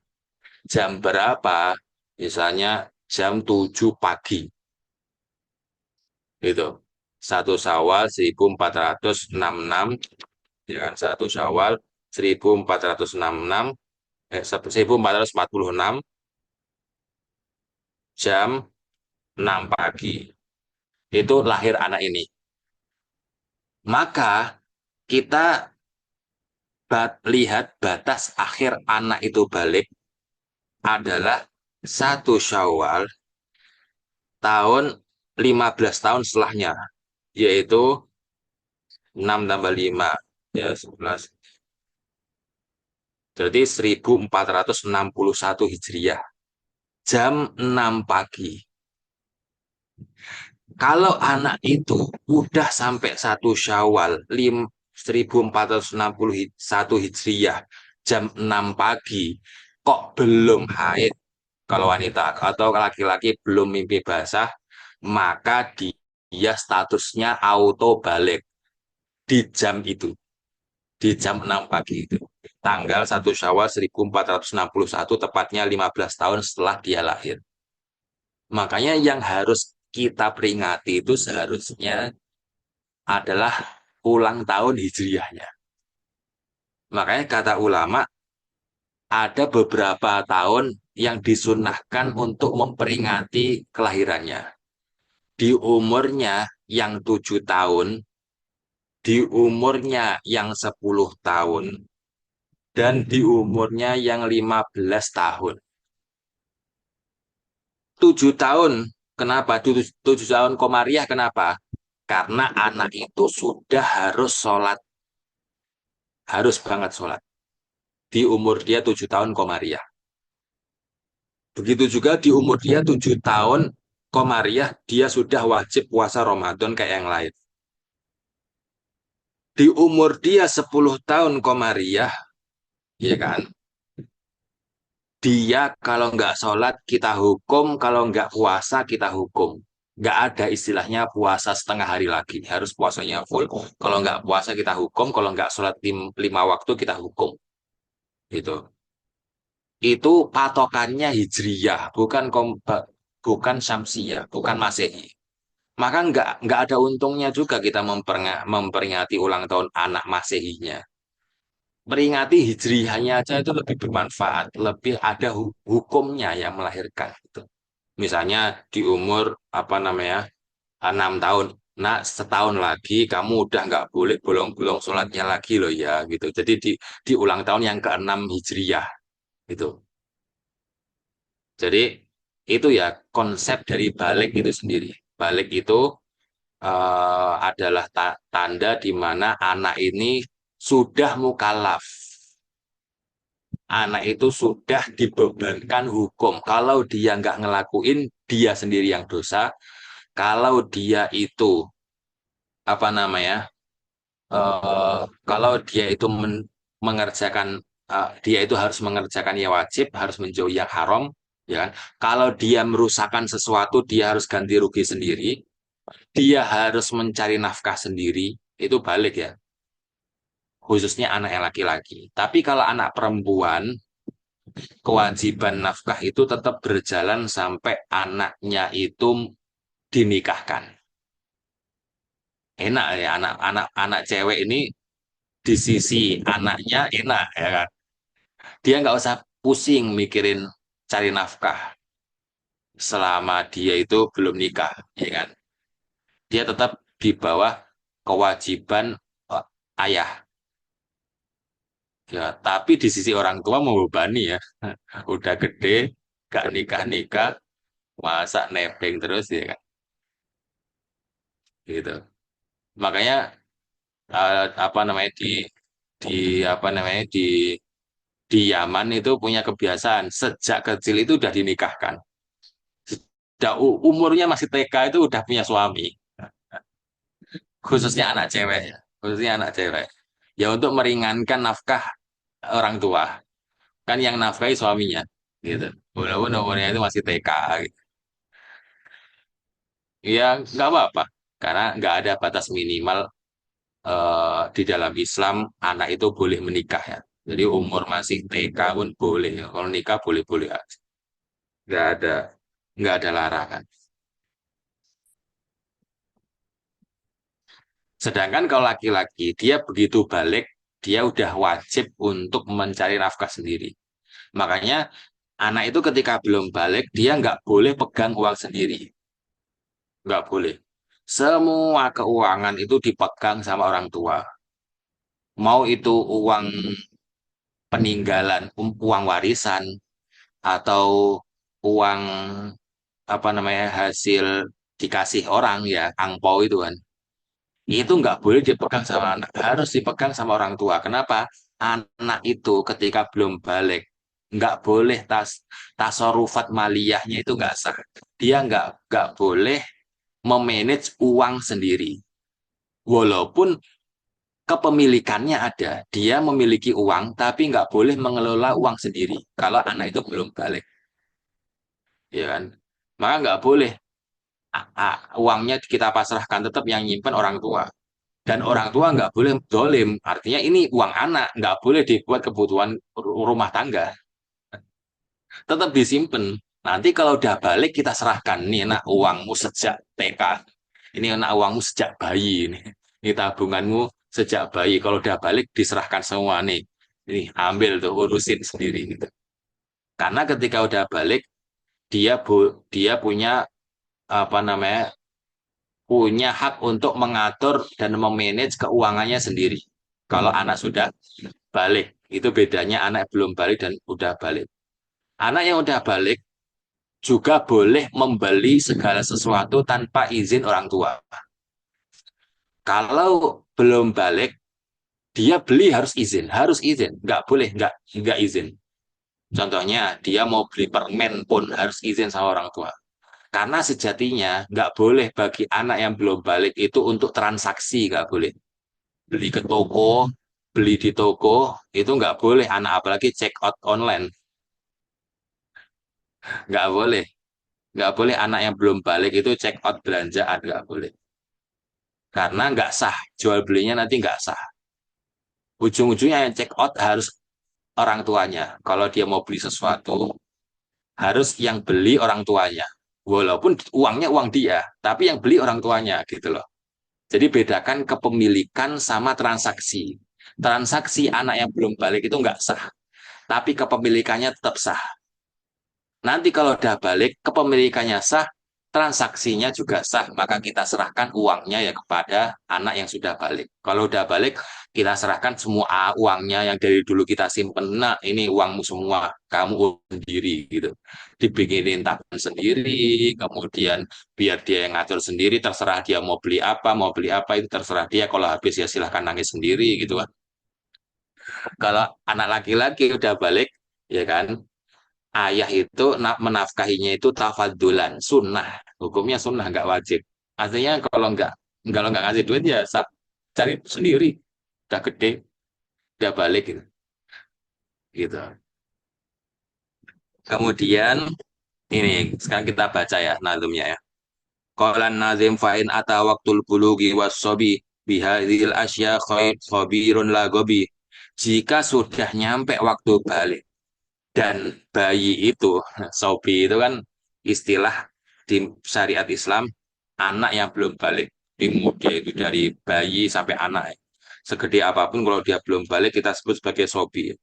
Jam berapa? Misalnya jam 7 pagi. Gitu. 1 Syawal 1466, ya kan? 1 Syawal 1466, 1446, jam 6 pagi. Itu lahir anak ini. Maka kita lihat batas akhir anak itu balik adalah 1 Syawal tahun 15 tahun setelahnya, yaitu 6 tambah 5, ya 11. Jadi 1461 Hijriah, jam 6 pagi. Kalau anak itu udah sampai 1 Syawal 1461 Hijriah, jam 6 pagi, kok belum haid, kalau wanita atau laki-laki belum mimpi basah, maka dia statusnya auto balik di jam itu, di jam 6 pagi itu. Tanggal 1 Syawal 1461, tepatnya 15 tahun setelah dia lahir. Makanya yang harus kita peringati itu seharusnya adalah ulang tahun hijriahnya. Makanya kata ulama, ada beberapa tahun yang disunahkan untuk memperingati kelahirannya. Di umurnya yang 7 tahun, di umurnya yang 10 tahun, dan di umurnya yang 15 tahun. 7 tahun, kenapa? 7 tahun komariah, kenapa? Karena anak itu sudah harus sholat, harus banget sholat. Di umur dia 7 tahun komariah. Begitu juga di umur dia 7 tahun komariah, dia sudah wajib puasa Ramadan kayak yang lain. Di umur dia 10 tahun komariah, ya kan? Dia kalau nggak sholat kita hukum, kalau nggak puasa kita hukum. Nggak ada istilahnya puasa setengah hari lagi, harus puasanya full. Kalau nggak puasa kita hukum, kalau nggak sholat 5 waktu kita hukum. Gitu. Itu patokannya hijriyah, bukan syamsiyah, bukan masehi. Maka nggak ada untungnya juga kita memperingati ulang tahun anak masehinya. Peringati hijriyahnya aja itu lebih bermanfaat, lebih ada hukumnya yang melahirkan. Gitu. Misalnya di umur apa namanya 6 tahun, nah setahun lagi kamu udah nggak boleh bolong-bolong sholatnya lagi loh ya gitu. Jadi di ulang tahun yang ke-6 hijriyah gitu. Jadi itu ya konsep dari balik itu sendiri. Balik itu adalah tanda di mana anak ini sudah mukallaf. Anak itu sudah dibebankan hukum. Kalau dia nggak ngelakuin, dia sendiri yang dosa. Kalau dia itu apa namanya? Kalau dia itu mengerjakan, dia itu harus mengerjakan yang wajib, harus menjauhi yang haram, ya kan? Kalau dia merusakkan sesuatu, dia harus ganti rugi sendiri. Dia harus mencari nafkah sendiri. Itu balik ya, khususnya anak yang laki-laki. Tapi kalau anak perempuan, kewajiban nafkah itu tetap berjalan sampai anaknya itu dinikahkan. Enak ya, anak cewek ini di sisi anaknya enak ya kan. Dia nggak usah pusing mikirin cari nafkah selama dia itu belum nikah, ya kan. Dia tetap di bawah kewajiban ayah. Ya, tapi di sisi orang tua membebani ya. Udah gede, gak nikah-nikah, masa nebeng terus ya kan. Gitu. Makanya apa namanya di apa namanya di Yaman itu punya kebiasaan sejak kecil itu udah dinikahkan. Udah umurnya masih TK itu udah punya suami, khususnya anak cewek ya. Khususnya anak cewek. Ya untuk meringankan nafkah orang tua. Kan yang nafkahi suaminya gitu. Walaupun umurnya itu masih TK gitu. Ya nggak apa-apa karena nggak ada batas minimal di dalam Islam anak itu boleh menikah ya. Jadi umur masih TK pun boleh. Kalau nikah boleh-boleh aja. Nggak ada nggak ada larangan. Sedangkan kalau laki-laki dia begitu balik dia udah wajib untuk mencari nafkah sendiri. Makanya Anak itu ketika belum balik, dia nggak boleh pegang uang sendiri. Nggak boleh. Semua keuangan itu dipegang sama orang tua. Mau itu uang peninggalan, uang warisan, atau uang apa namanya hasil dikasih orang ya, angpau itu kan. Itu nggak boleh dipegang sama anak, harus dipegang sama orang tua. Kenapa? Anak itu ketika belum balik nggak boleh tasarufat maliyahnya itu nggak sah. Dia nggak boleh memanage uang sendiri. Walaupun kepemilikannya ada, dia memiliki uang tapi nggak boleh mengelola uang sendiri. Kalau anak itu belum balik, ya kan? Maka nggak boleh uangnya kita pasrahkan, tetap yang nyimpen orang tua. Dan orang tua nggak boleh dolim. Artinya ini uang anak, nggak boleh dibuat kebutuhan rumah tangga. Tetap disimpan. Nanti kalau udah balik kita serahkan. Ini nak uangmu sejak TK. Ini nak uangmu sejak bayi. Ini tabunganmu sejak bayi. Kalau udah balik diserahkan semua nih. Ini ambil tuh urusin sendiri gitu. Karena ketika udah balik dia punya apa namanya punya hak untuk mengatur dan memanage keuangannya sendiri. Kalau anak sudah balik, itu bedanya anak belum balik dan udah balik. Anak yang udah balik juga boleh membeli segala sesuatu tanpa izin orang tua. Kalau belum balik, dia beli harus izin, nggak boleh nggak izin. Contohnya, dia mau beli permen pun harus izin sama orang tua. Karena sejatinya nggak boleh bagi anak yang belum balik itu untuk transaksi, nggak boleh. Beli ke toko, beli di toko, itu nggak boleh anak apalagi check out online. Nggak boleh. Nggak boleh anak yang belum balik itu check out belanjaan, nggak boleh. Karena nggak sah, jual belinya nanti nggak sah. Ujung-ujungnya yang check out harus orang tuanya. Kalau dia mau beli sesuatu, harus yang beli orang tuanya. Walaupun uangnya uang dia, tapi yang beli orang tuanya gitu loh. Jadi bedakan kepemilikan sama transaksi. Transaksi anak yang belum balik itu nggak sah, tapi kepemilikannya tetap sah. Nanti kalau udah balik, kepemilikannya sah, transaksinya juga sah, maka kita serahkan uangnya ya kepada anak yang sudah balik. Kalau udah balik, kita serahkan semua uangnya yang dari dulu kita simpen. Nah, ini uangmu semua, kamu urus sendiri gitu. Dibikinin tabungan sendiri, kemudian biar dia yang ngatur sendiri, terserah dia mau beli apa itu terserah dia. Kalau habis ya silahkan nangis sendiri gitu kan. Kalau anak laki-laki udah balik, ya kan, ayah itu menafkahinya itu tafadulan sunnah, hukumnya sunnah nggak wajib. Artinya kalau nggak ngasih duit ya cari sendiri, udah gede udah balik gitu, gitu. Kemudian ini sekarang kita baca ya nazumnya ya. Qalan nazim fa'in ata waktul bulugi wassobi bihadil asya khabirun lagobi. Jika sudah nyampe waktu balik dan bayi itu, sobi itu kan istilah di syariat Islam, anak yang belum balik. Dia itu dari bayi sampai anak. Segede apapun kalau dia belum balik kita sebut sebagai sobi.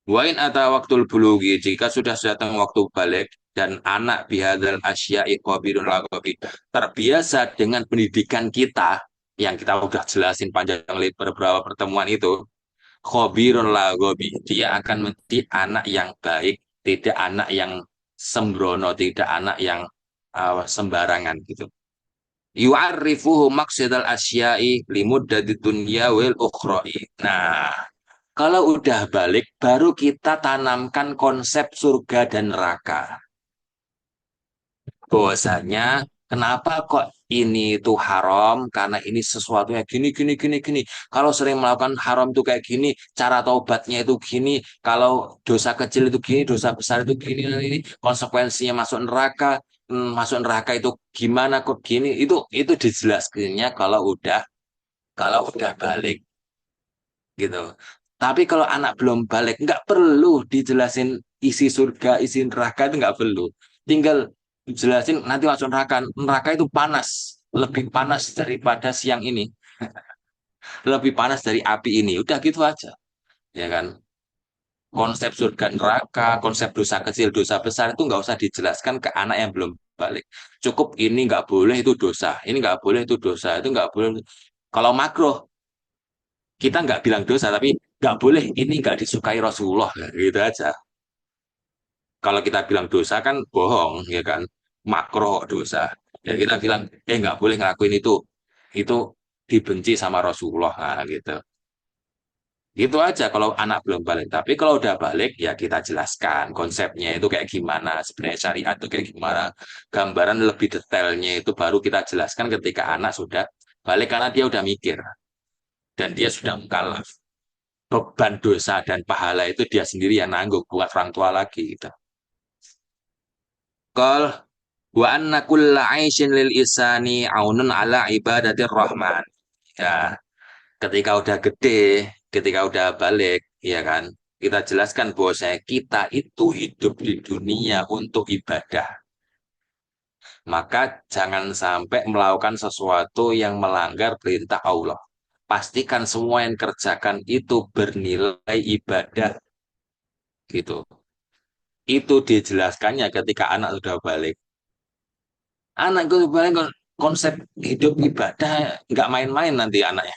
Wain atau waktu bulugi, jika sudah datang waktu balik dan anak bihadal asya'i qabirun laqabi terbiasa dengan pendidikan kita yang kita udah jelasin panjang lebar beberapa pertemuan itu, khabirun laqabi, dia akan menjadi anak yang baik, tidak anak yang sembrono, tidak anak yang sembarangan gitu. Yu'arrifuhu maqsidal asya'i limuddati dunya wal ukhra'i. Nah, kalau udah balik, baru kita tanamkan konsep surga dan neraka. Bahwasanya, kenapa kok ini itu haram? Karena ini sesuatunya gini, gini, gini, gini. Kalau sering melakukan haram itu kayak gini, cara taubatnya itu gini. Kalau dosa kecil itu gini, dosa besar itu gini, ini konsekuensinya masuk neraka. Masuk neraka itu gimana kok gini? Itu dijelaskannya kalau udah balik gitu. Tapi kalau anak belum balik, nggak perlu dijelasin isi surga, isi neraka itu nggak perlu. Tinggal jelasin nanti masuk neraka. Neraka itu panas, lebih panas daripada siang ini, lebih panas dari api ini. Udah gitu aja, ya kan? konsep surga neraka, konsep dosa kecil, dosa besar itu nggak usah dijelaskan ke anak yang belum balik. Cukup ini nggak boleh itu dosa, ini nggak boleh itu dosa, itu nggak boleh. Kalau makro kita nggak bilang dosa, tapi nggak boleh ini nggak disukai Rasulullah, gitu aja. Kalau kita bilang dosa kan bohong, ya kan? Makro dosa. Ya kita bilang, nggak boleh ngelakuin itu dibenci sama Rasulullah, nah, gitu. Gitu aja kalau anak belum balik. Tapi kalau udah balik, ya kita jelaskan konsepnya itu kayak gimana, sebenarnya syariat itu kayak gimana, gambaran lebih detailnya itu baru kita jelaskan ketika anak sudah balik karena dia udah mikir dan dia sudah mukallaf. Beban dosa dan pahala itu dia sendiri yang nanggung, buat orang tua lagi gitu. Qal wa anna kulla aisyin lil isani aunun ala ibadatir rahman. Ya, ketika udah gede, ketika udah balik, ya kan, kita jelaskan bahwasanya kita itu hidup di dunia untuk ibadah. Maka jangan sampai melakukan sesuatu yang melanggar perintah Allah. Pastikan semua yang kerjakan itu bernilai ibadah gitu. Itu dijelaskannya ketika anak sudah balik. Anak itu balik konsep hidup ibadah nggak main-main nanti anaknya.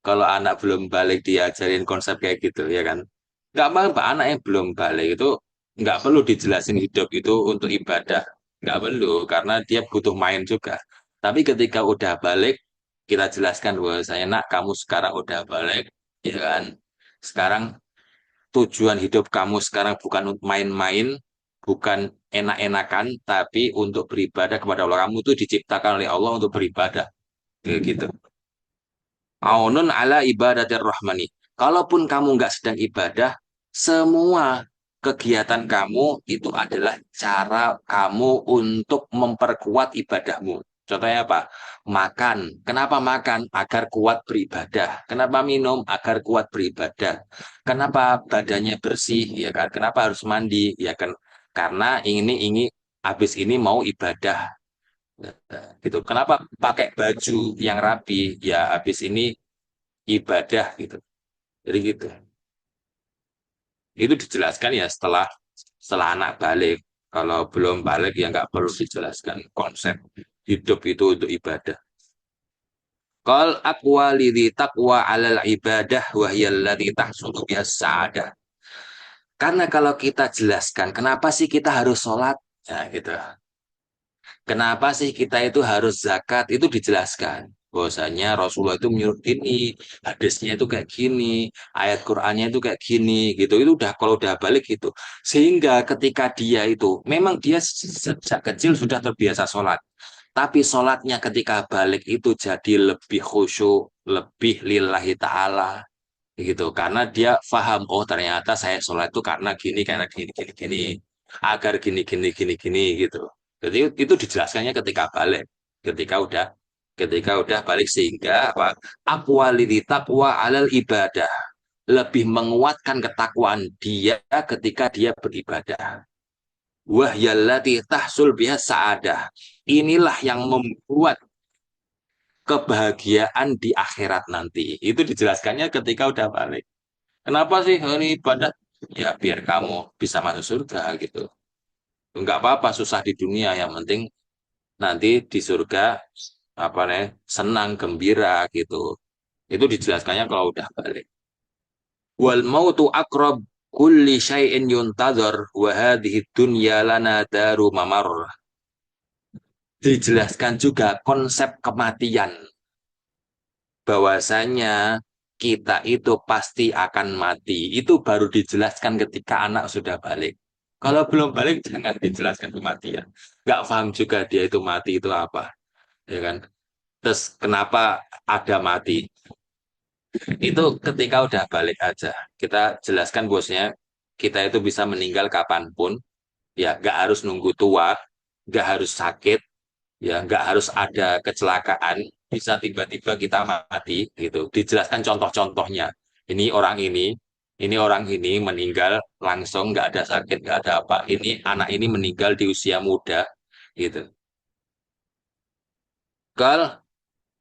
Kalau anak belum balik diajarin konsep kayak gitu ya kan. Nggak apa-apa anak yang belum balik itu nggak perlu dijelasin hidup itu untuk ibadah. Nggak perlu karena dia butuh main juga. Tapi ketika udah balik kita jelaskan bahwa saya nak kamu sekarang udah balik ya kan. Sekarang tujuan hidup kamu sekarang bukan untuk main-main, bukan enak-enakan, tapi untuk beribadah kepada Allah. Kamu itu diciptakan oleh Allah untuk beribadah. Kayak gitu. Aunun ala ibadatir rahmani. Kalaupun kamu nggak sedang ibadah, semua kegiatan kamu itu adalah cara kamu untuk memperkuat ibadahmu. Contohnya apa? Makan. Kenapa makan? Agar kuat beribadah. Kenapa minum? Agar kuat beribadah. Kenapa badannya bersih? Ya kan? Kenapa harus mandi? Ya kan? Karena ini habis ini mau ibadah. Gitu. Kenapa pakai baju yang rapi? Ya habis ini ibadah gitu. Jadi gitu. Itu dijelaskan ya setelah anak balik. Kalau belum balik ya nggak perlu dijelaskan konsep hidup itu untuk ibadah. Qal aqwa lidhi taqwa alal ibadah wa hiya allati tahsulu biha sa'adah. Karena kalau kita jelaskan kenapa sih kita harus sholat, ya gitu. Kenapa sih kita itu harus zakat? Itu dijelaskan. Bahwasanya Rasulullah itu menyuruh gini, hadisnya itu kayak gini, ayat Qur'annya itu kayak gini, gitu. Itu udah kalau udah balik gitu. Sehingga ketika dia itu, memang dia sejak kecil sudah terbiasa sholat. Tapi sholatnya ketika balik itu jadi lebih khusyuk, lebih lillahi ta'ala, gitu. Karena dia paham, oh ternyata saya sholat itu karena gini, agar gini, gitu. Jadi itu dijelaskannya ketika balik, ketika udah ketika udah balik sehingga apa? Aqwalidi taqwa alal ibadah lebih menguatkan ketakwaan dia ketika dia beribadah. Wahyallati tahsul biha sa'adah. Inilah yang membuat kebahagiaan di akhirat nanti. Itu dijelaskannya ketika udah balik. Kenapa sih ini ibadah? Ya biar kamu bisa masuk surga gitu. Enggak apa-apa susah di dunia, yang penting nanti di surga apa nih senang gembira gitu. Itu dijelaskannya kalau udah balik. Wal mautu aqrab kulli syai'in yuntazar wa hadhihi dunya lana daru mamar. Dijelaskan juga konsep kematian, bahwasanya kita itu pasti akan mati. Itu baru dijelaskan ketika anak sudah balik. Kalau belum balik jangan dijelaskan kematian. Nggak paham juga dia itu mati itu apa, ya kan? Terus kenapa ada mati? Itu ketika udah balik aja. Kita jelaskan bosnya, kita itu bisa meninggal kapanpun, ya nggak harus nunggu tua, nggak harus sakit, ya nggak harus ada kecelakaan, bisa tiba-tiba kita mati gitu. Dijelaskan contoh-contohnya. Ini orang ini meninggal langsung nggak ada sakit, nggak ada apa. Ini anak ini meninggal di usia muda gitu. Kal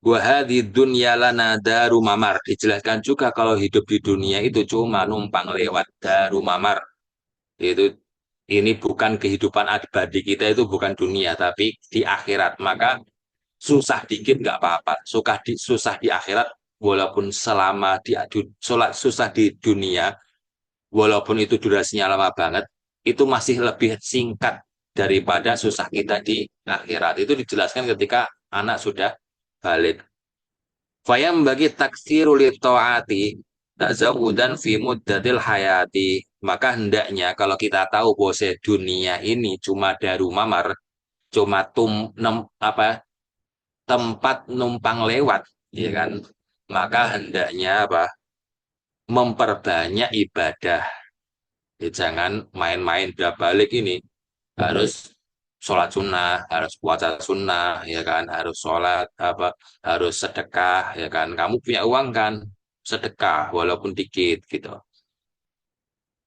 Wa hadhi dunya lana daru mamar. Dijelaskan juga kalau hidup di dunia itu cuma numpang lewat daru mamar. Itu ini bukan kehidupan abadi kita, itu bukan dunia tapi di akhirat. Maka susah dikit nggak apa-apa. Susah di akhirat walaupun selama susah di dunia, walaupun itu durasinya lama banget, itu masih lebih singkat daripada susah kita di akhirat. Itu dijelaskan ketika anak sudah balik. Fayam bagi taksiru li ta'ati tazawudan fi muddatil hayati. Maka hendaknya kalau kita tahu bahwa dunia ini cuma daru mamar, cuma tempat numpang lewat, ya kan? Maka hendaknya apa? Memperbanyak ibadah. Ya, jangan main-main udah balik ini harus sholat sunnah, harus puasa sunnah, ya kan, harus sholat apa, harus sedekah, ya kan. Kamu punya uang kan, sedekah walaupun dikit gitu.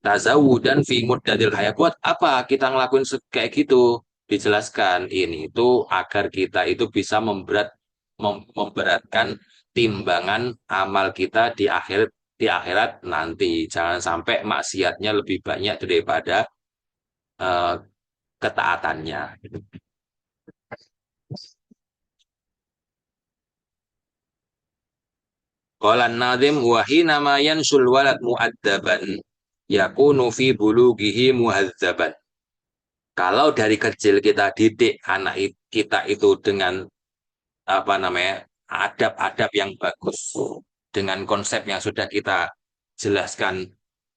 Tazawudan fi muddatil hayat. Buat apa kita ngelakuin kayak gitu? Dijelaskan ini itu agar kita itu bisa memberatkan timbangan amal kita di akhirat nanti. Jangan sampai maksiatnya lebih banyak daripada eh, ketaatannya. Qala an-nadhim wa hina ma yansul walad mu'addaban yakunu fi bulughihi muhadzaban. Kalau dari kecil kita didik kita itu dengan apa namanya, adab-adab yang bagus, dengan konsep yang sudah kita jelaskan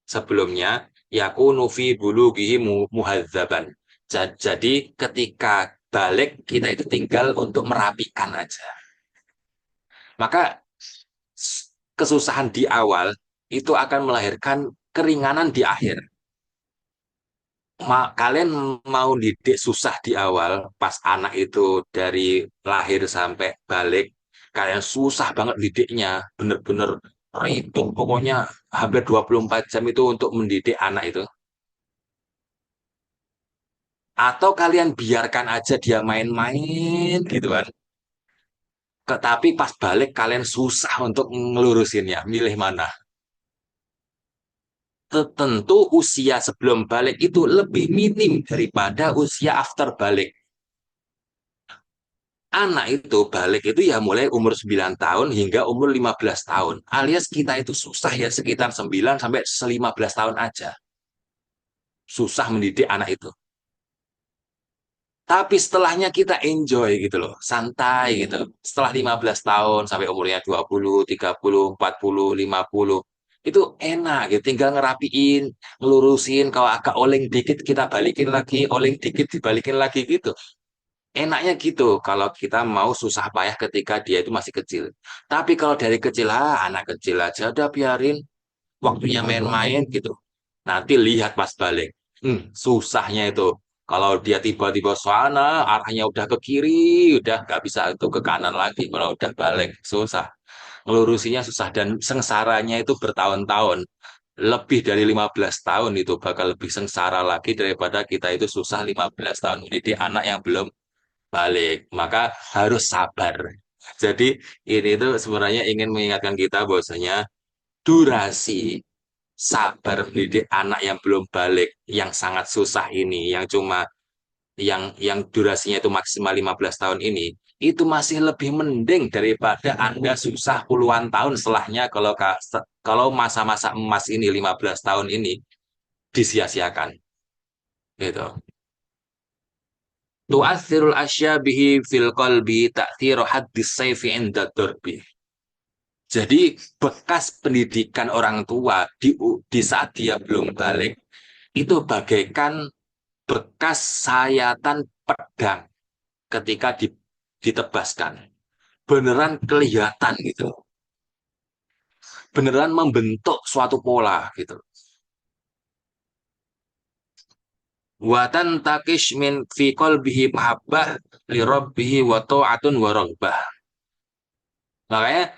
sebelumnya, yakunu fi bulughihi muhadzaban. Jadi ketika balik kita itu tinggal untuk merapikan aja. Maka kesusahan di awal itu akan melahirkan keringanan di akhir. Kalian mau didik susah di awal, pas anak itu dari lahir sampai balik, kalian susah banget didiknya, bener-bener ribet, pokoknya hampir 24 jam itu untuk mendidik anak itu. Atau kalian biarkan aja dia main-main gitu kan. Tetapi pas balik kalian susah untuk ngelurusinnya, milih mana? Tentu usia sebelum balik itu lebih minim daripada usia after balik. Anak itu balik itu ya mulai umur 9 tahun hingga umur 15 tahun. Alias kita itu susah ya sekitar 9 sampai 15 tahun aja. Susah mendidik anak itu. Tapi setelahnya kita enjoy gitu loh, santai gitu. Setelah 15 tahun sampai umurnya 20, 30, 40, 50, itu enak gitu. Tinggal ngerapiin, ngelurusin, kalau agak oleng dikit kita balikin lagi, oleng dikit dibalikin lagi gitu. Enaknya gitu kalau kita mau susah payah ketika dia itu masih kecil. Tapi kalau dari kecil, anak kecil aja udah biarin waktunya main-main gitu. Nanti lihat pas balik. Susahnya itu. Kalau dia tiba-tiba sana, arahnya udah ke kiri, udah nggak bisa itu ke kanan lagi. Kalau udah balik, susah. Ngelurusinya susah dan sengsaranya itu bertahun-tahun. Lebih dari 15 tahun itu bakal lebih sengsara lagi daripada kita itu susah 15 tahun. Jadi anak yang belum balik, maka harus sabar. Jadi ini tuh sebenarnya ingin mengingatkan kita bahwasanya durasi sabar mendidik anak yang belum balik, yang sangat susah ini, yang cuma yang durasinya itu maksimal 15 tahun ini, itu masih lebih mending daripada Anda susah puluhan tahun setelahnya kalau masa-masa emas ini 15 tahun ini disia-siakan gitu. Tu'athirul asya bihi fil qalbi ta'thiru haddis sayfi inda darbi. Jadi bekas pendidikan orang tua di saat dia belum balik itu bagaikan bekas sayatan pedang ketika ditebaskan. Beneran kelihatan gitu. Beneran membentuk suatu pola gitu. Watan takish min fi qalbihi mahabbah li rabbihi wa ta'atun wa raghbah. Makanya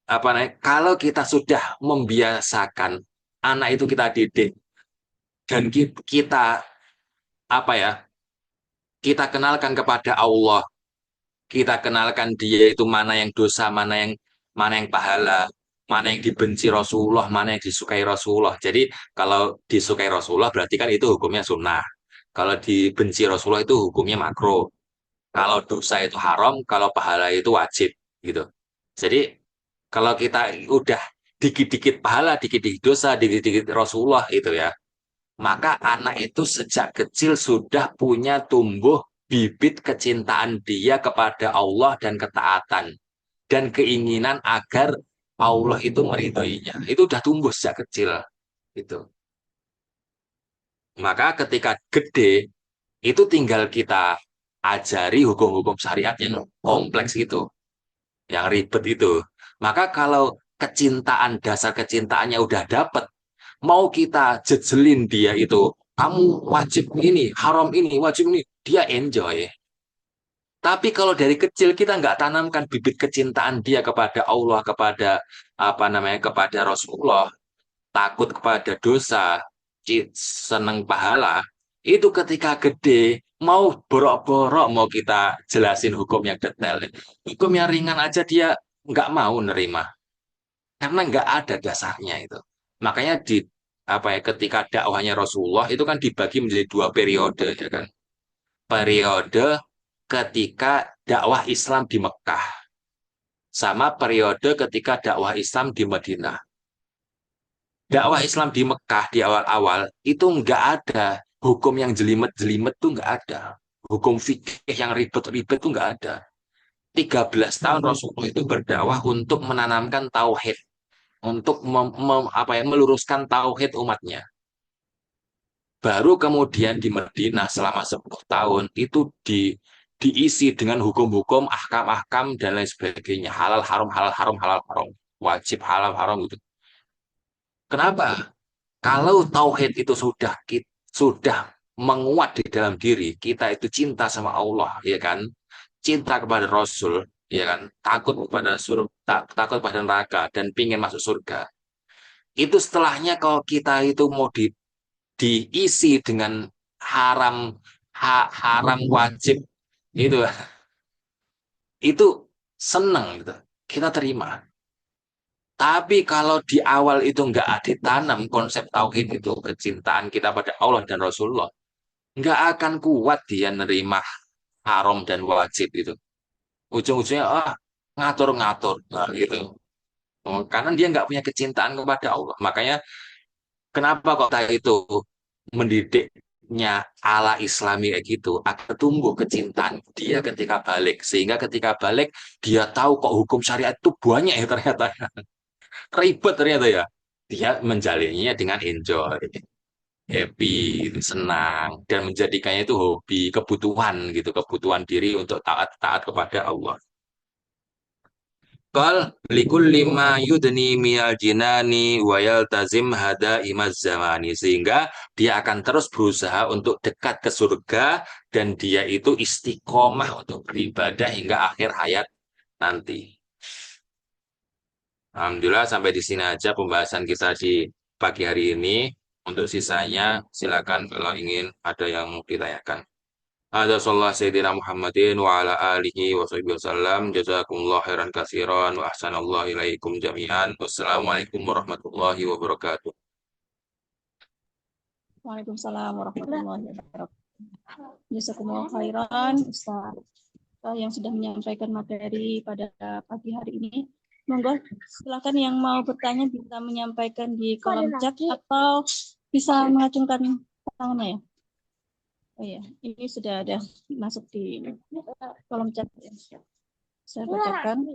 apa namanya? Kalau kita sudah membiasakan anak itu kita didik dan kita apa ya? Kita kenalkan kepada Allah kita kenalkan dia itu mana yang dosa, mana yang pahala, mana yang dibenci Rasulullah, mana yang disukai Rasulullah. Jadi kalau disukai Rasulullah berarti kan itu hukumnya sunnah. Kalau dibenci Rasulullah itu hukumnya makro. Kalau dosa itu haram, kalau pahala itu wajib gitu. Jadi kalau kita udah dikit-dikit pahala, dikit-dikit dosa, dikit-dikit Rasulullah itu ya, maka anak itu sejak kecil sudah punya tumbuh bibit kecintaan dia kepada Allah dan ketaatan dan keinginan agar Allah itu meridhoinya. Itu udah tumbuh sejak kecil itu. Maka ketika gede itu tinggal kita ajari hukum-hukum syariat yang kompleks itu, yang ribet itu. Maka kalau kecintaan, dasar kecintaannya udah dapet, mau kita jejelin dia itu, kamu wajib ini, haram ini, wajib ini, dia enjoy. Tapi kalau dari kecil kita nggak tanamkan bibit kecintaan dia kepada Allah, kepada apa namanya, kepada Rasulullah, takut kepada dosa, seneng pahala, itu ketika gede mau borok-borok mau kita jelasin hukum yang detail, hukum yang ringan aja dia nggak mau nerima karena nggak ada dasarnya itu. Makanya di apa ya, ketika dakwahnya Rasulullah itu kan dibagi menjadi dua periode ya kan. Periode ketika dakwah Islam di Mekah sama periode ketika dakwah Islam di Madinah. Dakwah Islam di Mekah di awal-awal itu nggak ada hukum yang jelimet-jelimet tuh nggak ada. Hukum fikih yang ribet-ribet tuh nggak ada. 13 tahun Rasulullah itu berdakwah untuk menanamkan tauhid, untuk meluruskan tauhid umatnya. Baru kemudian di Madinah selama 10 tahun itu diisi dengan hukum-hukum, ahkam-ahkam dan lain sebagainya. Halal haram, halal haram, wajib halal haram gitu. Kenapa? Kalau tauhid itu sudah menguat di dalam diri, kita itu cinta sama Allah, ya kan? Cinta kepada Rasul, ya kan? Takut kepada surga, takut pada neraka dan pingin masuk surga. Itu setelahnya kalau kita itu mau diisi dengan haram haram wajib itu itu seneng gitu. Kita terima. Tapi kalau di awal itu nggak ditanam konsep tauhid itu, kecintaan kita pada Allah dan Rasulullah, nggak akan kuat dia nerima haram dan wajib itu. Ujung-ujungnya ngatur-ngatur nah, gitu. Oh, karena dia nggak punya kecintaan kepada Allah. Makanya kenapa kok kita itu mendidiknya ala Islami kayak gitu, akan tumbuh kecintaan dia ketika balik. Sehingga ketika balik dia tahu kok hukum syariat itu banyak ya ternyata. Ribet ternyata ya. Dia menjalinnya dengan enjoy, happy, senang, dan menjadikannya itu hobi, kebutuhan gitu, kebutuhan diri untuk taat-taat kepada Allah. Qal likulli ma yudni minal jinani wa yaltazim hada imaz zamani. Sehingga dia akan terus berusaha untuk dekat ke surga dan dia itu istiqomah untuk beribadah hingga akhir hayat nanti. Alhamdulillah sampai di sini aja pembahasan kita di pagi hari ini. Untuk sisanya silakan kalau ingin ada yang mau ditanyakan. Ada sallallahu sayyidina Muhammadin wa ala alihi wa sahbihi wasallam. Jazakumullah khairan katsiran wa ahsanallahu ilaikum jami'an. Wassalamualaikum warahmatullahi wabarakatuh. Waalaikumsalam warahmatullahi wabarakatuh. Jazakumullah khairan Ustaz yang sudah menyampaikan materi pada pagi hari ini. Monggo silakan yang mau bertanya bisa menyampaikan di kolom chat atau bisa mengacungkan tangannya ya. Oh ya, ini sudah ada masuk di kolom chat ya. Saya bacakan.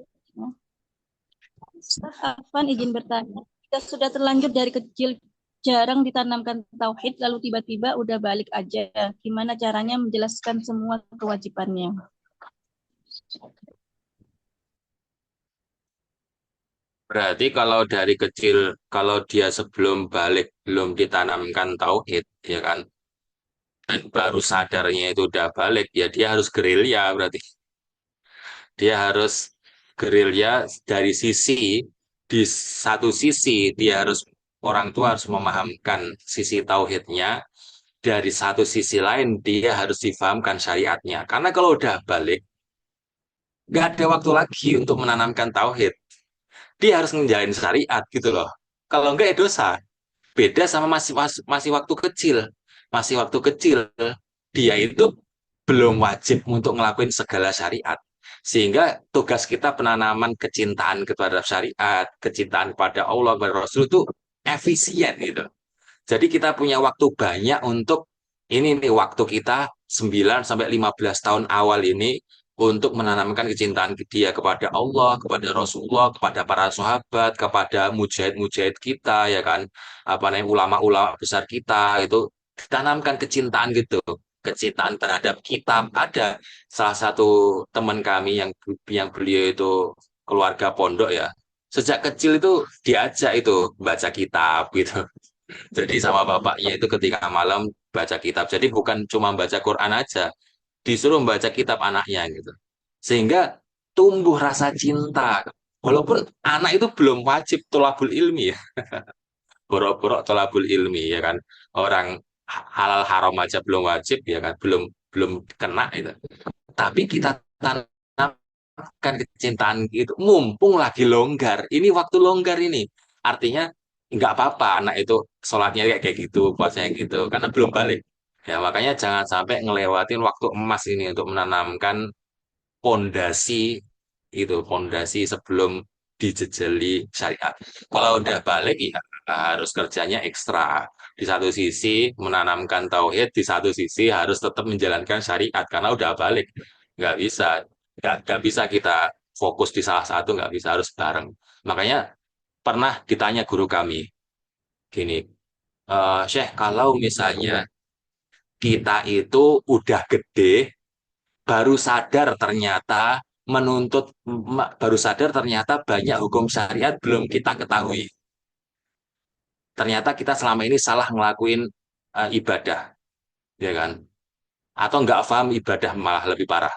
Afan izin bertanya. Kita sudah terlanjur dari kecil jarang ditanamkan tauhid lalu tiba-tiba udah balik aja. Gimana caranya menjelaskan semua kewajibannya? Berarti kalau dari kecil, kalau dia sebelum balik belum ditanamkan tauhid, ya kan, dan baru sadarnya itu udah balik, ya dia harus gerilya berarti. Dia harus gerilya dari sisi, di satu sisi dia harus, orang tua harus memahamkan sisi tauhidnya, dari satu sisi lain dia harus difahamkan syariatnya. Karena kalau udah balik, nggak ada waktu lagi untuk menanamkan tauhid. Dia harus ngejalin syariat gitu loh. Kalau enggak ya dosa. Beda sama masih waktu kecil. Masih waktu kecil, dia itu belum wajib untuk ngelakuin segala syariat. Sehingga tugas kita penanaman kecintaan kepada syariat, kecintaan kepada Allah, kepada Rasul itu efisien gitu. Jadi kita punya waktu banyak untuk ini nih waktu kita 9 sampai 15 tahun awal ini untuk menanamkan kecintaan dia kepada Allah, kepada Rasulullah, kepada para sahabat, kepada mujahid-mujahid kita ya kan, apa namanya ulama-ulama besar kita itu ditanamkan kecintaan gitu. Kecintaan terhadap kitab ada salah satu teman kami yang beliau itu keluarga pondok ya. Sejak kecil itu diajak itu baca kitab gitu. Jadi sama bapaknya itu ketika malam baca kitab. Jadi bukan cuma baca Quran aja, disuruh baca kitab anaknya gitu. Sehingga tumbuh rasa cinta. Walaupun anak itu belum wajib tolabul ilmi ya, borok-borok tolabul ilmi ya kan. Orang halal haram aja belum wajib ya kan, belum belum kena itu. Tapi kita tanamkan kecintaan itu, mumpung lagi longgar. Ini waktu longgar ini. Artinya nggak apa-apa anak itu sholatnya kayak gitu, puasanya gitu, karena belum balik. Ya, makanya jangan sampai ngelewatin waktu emas ini untuk menanamkan pondasi itu, pondasi sebelum dijejeli syariat. Kalau udah balik ya harus kerjanya ekstra. Di satu sisi menanamkan tauhid, di satu sisi harus tetap menjalankan syariat karena udah balik. Nggak bisa, nggak bisa kita fokus di salah satu, nggak bisa harus bareng. Makanya pernah ditanya guru kami gini, Syekh, kalau misalnya kita itu udah gede baru sadar ternyata baru sadar ternyata banyak hukum syariat belum kita ketahui. Ternyata kita selama ini salah ngelakuin ibadah, ya kan? Atau nggak paham ibadah malah lebih parah.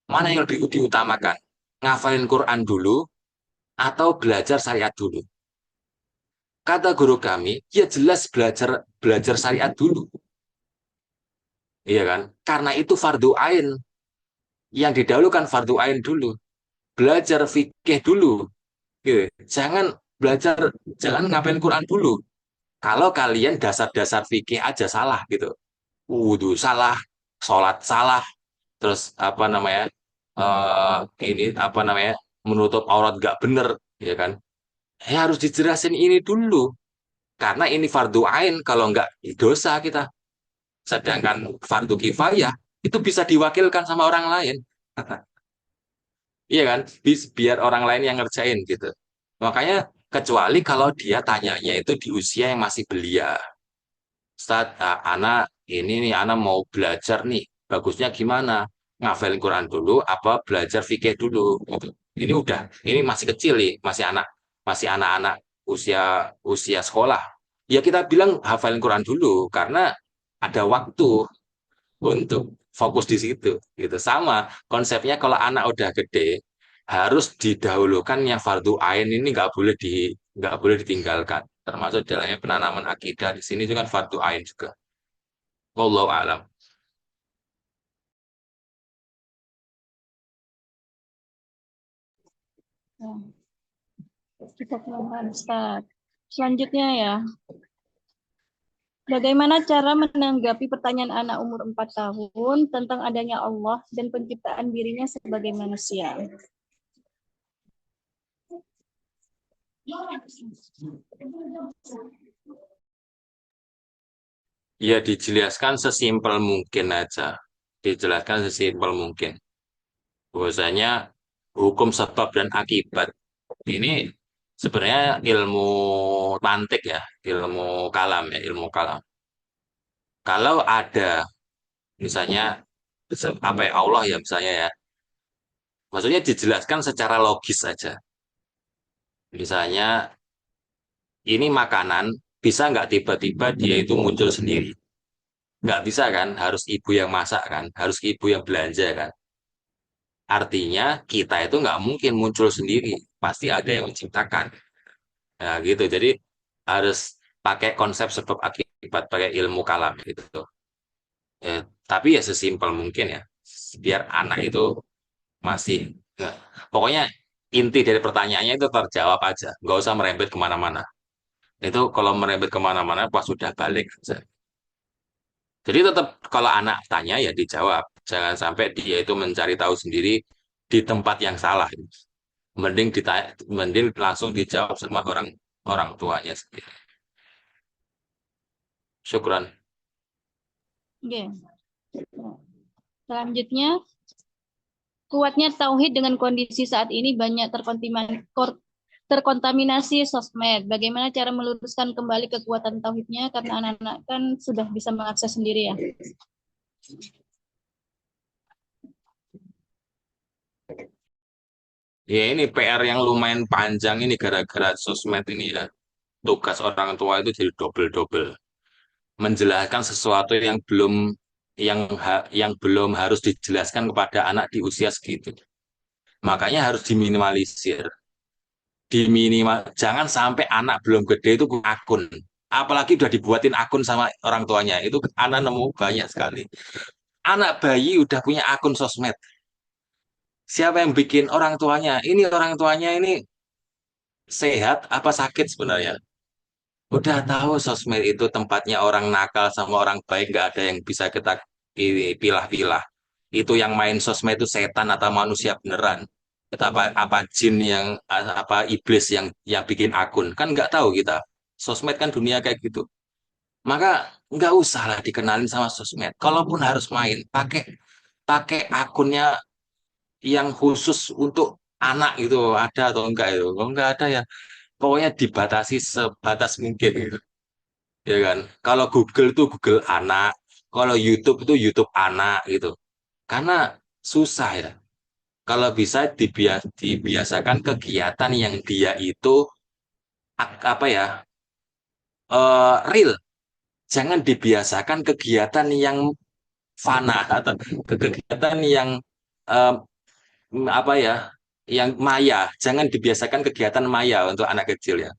Mana yang lebih diutamakan? Ngafalin Quran dulu atau belajar syariat dulu? Kata guru kami, ya jelas belajar belajar syariat dulu, iya kan? Karena itu fardu ain, yang didahulukan fardu ain dulu. Belajar fikih dulu, gitu. Belajar, jangan ngapain Quran dulu. Kalau kalian dasar-dasar fikih aja salah gitu, wudhu salah, sholat salah, terus apa namanya, ini apa namanya, menutup aurat gak bener, ya kan? Ya harus dijelasin ini dulu, karena ini fardu ain, kalau nggak dosa kita. Sedangkan fardu kifayah itu bisa diwakilkan sama orang lain, iya kan? Biar orang lain yang ngerjain gitu. Makanya kecuali kalau dia tanyanya itu di usia yang masih belia. Ustaz, anak ini nih, anak mau belajar nih, bagusnya gimana? Ngafalin Quran dulu, apa belajar fikih dulu? Gitu. Ini masih kecil nih, masih anak-anak usia usia sekolah. Ya kita bilang hafalin Quran dulu, karena ada waktu untuk fokus di situ. Gitu. Sama konsepnya kalau anak udah gede, harus didahulukan yang fardu ain ini nggak boleh ditinggalkan. Termasuk dalamnya penanaman akidah di sini juga kan fardu ain juga. Wallahu alam. Nah, kita keluarkan Ustaz. Selanjutnya ya, bagaimana cara menanggapi pertanyaan anak umur 4 tahun tentang adanya Allah dan penciptaan dirinya sebagai manusia? Ya dijelaskan sesimpel mungkin aja. Dijelaskan sesimpel mungkin. Bahwasanya hukum sebab dan akibat ini sebenarnya ilmu mantik ya, ilmu kalam ya, ilmu kalam. Kalau ada misalnya apa ya Allah ya misalnya ya, maksudnya dijelaskan secara logis saja. Misalnya ini makanan bisa nggak tiba-tiba dia itu muncul sendiri? Nggak bisa kan? Harus ibu yang masak kan? Harus ibu yang belanja kan? Artinya kita itu nggak mungkin muncul sendiri, pasti ada yang menciptakan. Nah, gitu. Jadi harus pakai konsep sebab akibat, pakai ilmu kalam gitu. Tapi ya sesimpel mungkin ya, biar anak itu masih Nggak. Pokoknya inti dari pertanyaannya itu terjawab aja, nggak usah merembet kemana-mana. Itu kalau merembet kemana-mana pas sudah balik aja. Jadi tetap kalau anak tanya ya dijawab. Jangan sampai dia itu mencari tahu sendiri di tempat yang salah. Mending ditanya, mending langsung dijawab sama orang orang tuanya sendiri. Syukran. Oke. Selanjutnya, kuatnya tauhid dengan kondisi saat ini banyak terkontaminasi sosmed. Bagaimana cara meluruskan kembali kekuatan tauhidnya? Karena anak-anak kan sudah bisa mengakses sendiri ya. Ya ini PR yang lumayan panjang ini gara-gara sosmed ini ya. Tugas orang tua itu jadi double-double. Menjelaskan sesuatu yang belum harus dijelaskan kepada anak di usia segitu. Makanya harus diminimalisir. Jangan sampai anak belum gede itu punya akun. Apalagi udah dibuatin akun sama orang tuanya. Itu anak nemu banyak sekali. Anak bayi udah punya akun sosmed. Siapa yang bikin orang tuanya? Ini orang tuanya ini sehat apa sakit sebenarnya? Udah tahu sosmed itu tempatnya orang nakal sama orang baik, nggak ada yang bisa kita ini pilah-pilah. Itu yang main sosmed itu setan atau manusia beneran. Itu apa jin yang apa iblis yang bikin akun kan nggak tahu kita. Sosmed kan dunia kayak gitu. Maka nggak usah lah dikenalin sama sosmed. Kalaupun harus main, pakai pakai akunnya yang khusus untuk anak itu ada atau enggak itu. Kalau enggak ada ya pokoknya dibatasi sebatas mungkin gitu. Ya kan? Kalau Google itu Google anak, kalau YouTube itu YouTube anak gitu. Karena susah ya. Kalau bisa dibiasakan kegiatan yang dia itu apa ya real. Jangan dibiasakan kegiatan yang fana atau kegiatan yang eh, apa ya, yang maya. Jangan dibiasakan kegiatan maya untuk anak kecil ya.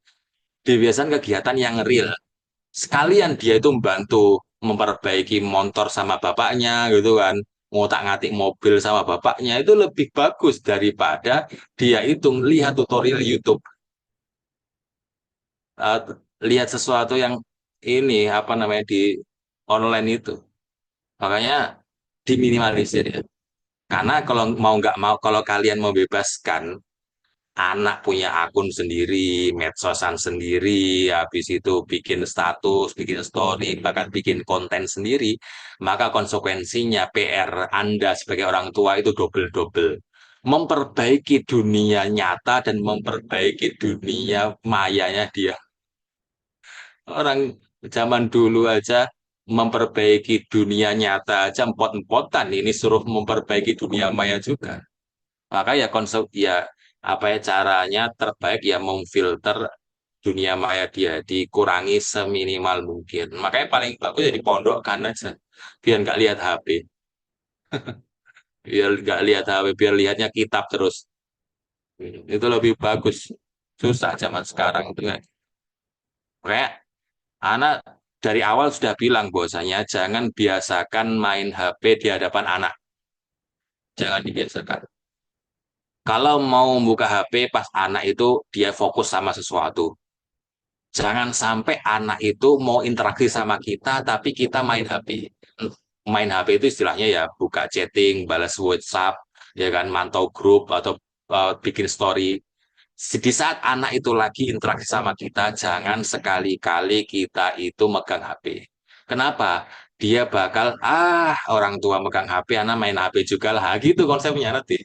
Dibiasakan kegiatan yang real. Sekalian dia itu membantu memperbaiki motor sama bapaknya gitu kan, ngotak-ngatik mobil sama bapaknya itu lebih bagus daripada dia itu lihat tutorial YouTube. Eh, Lihat sesuatu yang ini apa namanya di online itu. Makanya diminimalisir ya, karena kalau mau nggak mau, kalau kalian mau bebaskan anak punya akun sendiri, medsosan sendiri, habis itu bikin status, bikin story, bahkan bikin konten sendiri, maka konsekuensinya PR Anda sebagai orang tua itu double-double. Memperbaiki dunia nyata dan memperbaiki dunia mayanya dia. Orang zaman dulu aja memperbaiki dunia nyata aja empot-empotan, ini suruh memperbaiki dunia maya juga. Maka ya konsep ya apa ya caranya terbaik ya memfilter dunia maya dia dikurangi seminimal mungkin. Makanya paling bagus ya dipondokkan aja biar nggak lihat HP, biar nggak lihat HP, biar lihatnya kitab terus. Itu lebih bagus. Susah zaman sekarang itu kan. Kayak anak dari awal sudah bilang bahwasanya jangan biasakan main HP di hadapan anak. Jangan dibiasakan. Kalau mau buka HP pas anak itu dia fokus sama sesuatu. Jangan sampai anak itu mau interaksi sama kita, tapi kita main HP. Main HP itu istilahnya ya buka chatting, balas WhatsApp, ya kan, mantau grup atau bikin story. Di saat anak itu lagi interaksi sama kita, jangan sekali-kali kita itu megang HP. Kenapa? Dia bakal, orang tua megang HP, anak main HP juga lah. Gitu konsepnya nanti.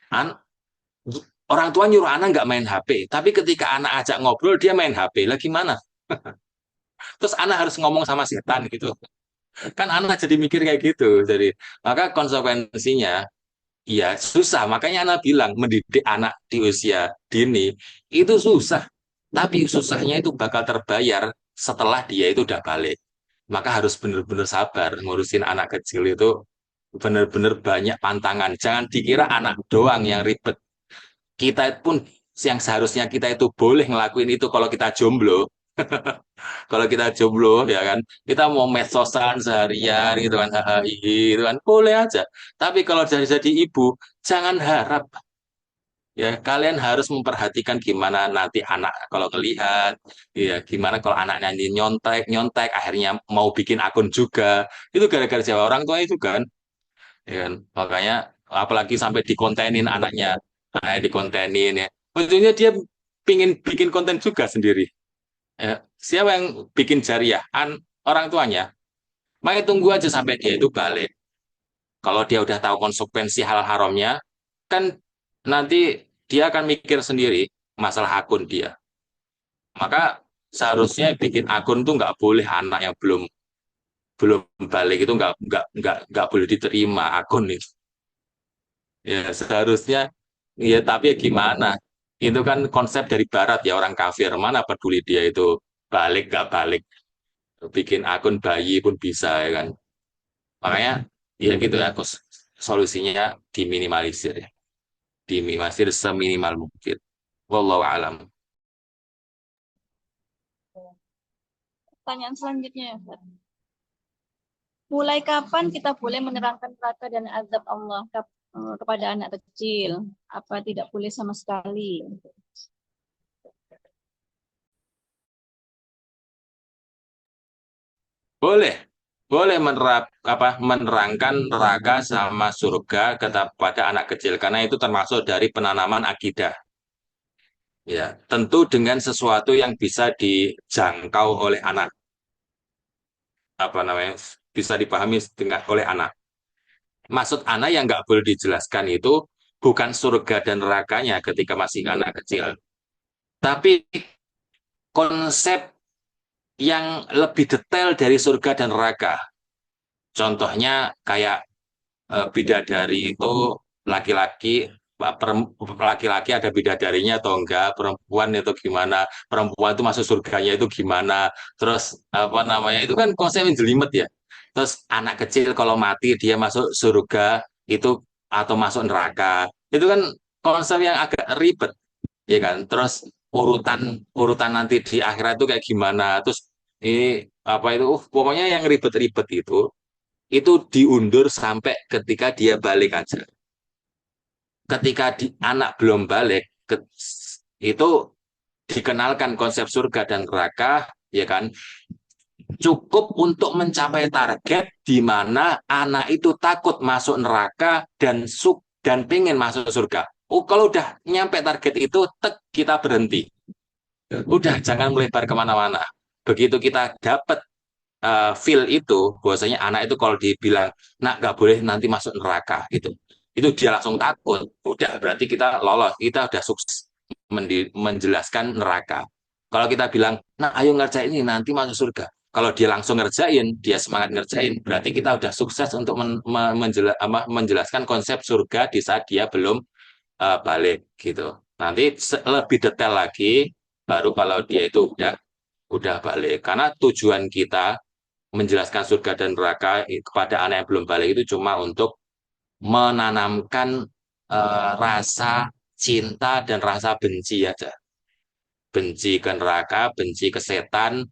An Orang tua nyuruh anak nggak main HP, tapi ketika anak ajak ngobrol, dia main HP. Lah gimana? Terus anak harus ngomong sama setan gitu. Kan anak jadi mikir kayak gitu. Jadi, maka konsekuensinya, ya susah. Makanya anak bilang, mendidik anak di usia dini, itu susah. Tapi susahnya itu bakal terbayar setelah dia itu udah balik. Maka harus benar-benar sabar ngurusin anak kecil itu benar-benar banyak pantangan. Jangan dikira anak doang yang ribet. Kita pun yang seharusnya kita itu boleh ngelakuin itu kalau kita jomblo, Kalau kita jomblo ya kan, kita mau medsosan seharian gitu kan, hahaha gitu kan, boleh aja. Tapi kalau jadi ibu, jangan harap ya kalian harus memperhatikan gimana nanti anak kalau kelihat, ya gimana kalau anaknya nanti nyontek nyontek, akhirnya mau bikin akun juga, itu gara-gara siapa orang tua itu kan, ya kan? Makanya apalagi sampai dikontenin anaknya, dikontenin ya, ujungnya dia pingin bikin konten juga sendiri. Ya, siapa yang bikin jariah? Orang tuanya. Makanya tunggu aja sampai dia itu balik. Kalau dia udah tahu konsekuensi hal haramnya, kan nanti dia akan mikir sendiri masalah akun dia. Maka seharusnya bikin akun tuh nggak boleh anak yang belum belum balik itu nggak boleh diterima akun itu. Ya seharusnya ya tapi ya gimana? Itu kan konsep dari Barat ya orang kafir mana peduli dia itu balik nggak balik. Bikin akun bayi pun bisa ya kan. Makanya ya gitu ya solusinya diminimalisir ya. Diminimalisir seminimal mungkin. Wallahu alam. Pertanyaan selanjutnya ya, Ustaz. Mulai kapan kita boleh menerangkan neraka dan azab Allah kepada anak kecil? Apa tidak boleh sama sekali? Boleh. Boleh menerangkan neraka sama surga kepada anak kecil karena itu termasuk dari penanaman akidah. Ya, tentu dengan sesuatu yang bisa dijangkau oleh anak, apa namanya? Bisa dipahami dengan oleh anak. Maksud anak yang nggak boleh dijelaskan itu bukan surga dan nerakanya ketika masih anak kecil, tapi konsep yang lebih detail dari surga dan neraka. Contohnya kayak bidadari itu laki-laki laki-laki ada bidadarinya atau enggak, perempuan itu gimana, perempuan itu masuk surganya itu gimana, terus apa namanya itu kan konsepnya jelimet ya. Terus anak kecil kalau mati dia masuk surga itu atau masuk neraka itu kan konsep yang agak ribet ya kan. Terus urutan urutan nanti di akhirat itu kayak gimana, terus ini apa itu pokoknya yang ribet-ribet itu diundur sampai ketika dia balik aja. Ketika anak belum balik, itu dikenalkan konsep surga dan neraka, ya kan? Cukup untuk mencapai target di mana anak itu takut masuk neraka dan pengen masuk surga. Oh, kalau udah nyampe target itu, tek kita berhenti. Udah jangan melebar kemana-mana. Begitu kita dapat feel itu bahwasanya anak itu kalau dibilang nak nggak boleh nanti masuk neraka gitu itu dia langsung takut udah berarti kita lolos kita udah sukses menjelaskan neraka kalau kita bilang nah ayo ngerjain ini nanti masuk surga kalau dia langsung ngerjain dia semangat ngerjain berarti kita udah sukses untuk menjelaskan konsep surga di saat dia belum balik gitu nanti lebih detail lagi baru kalau dia itu udah balik karena tujuan kita menjelaskan surga dan neraka kepada anak yang belum balik itu cuma untuk menanamkan rasa cinta dan rasa benci aja. Benci ke neraka, benci ke setan,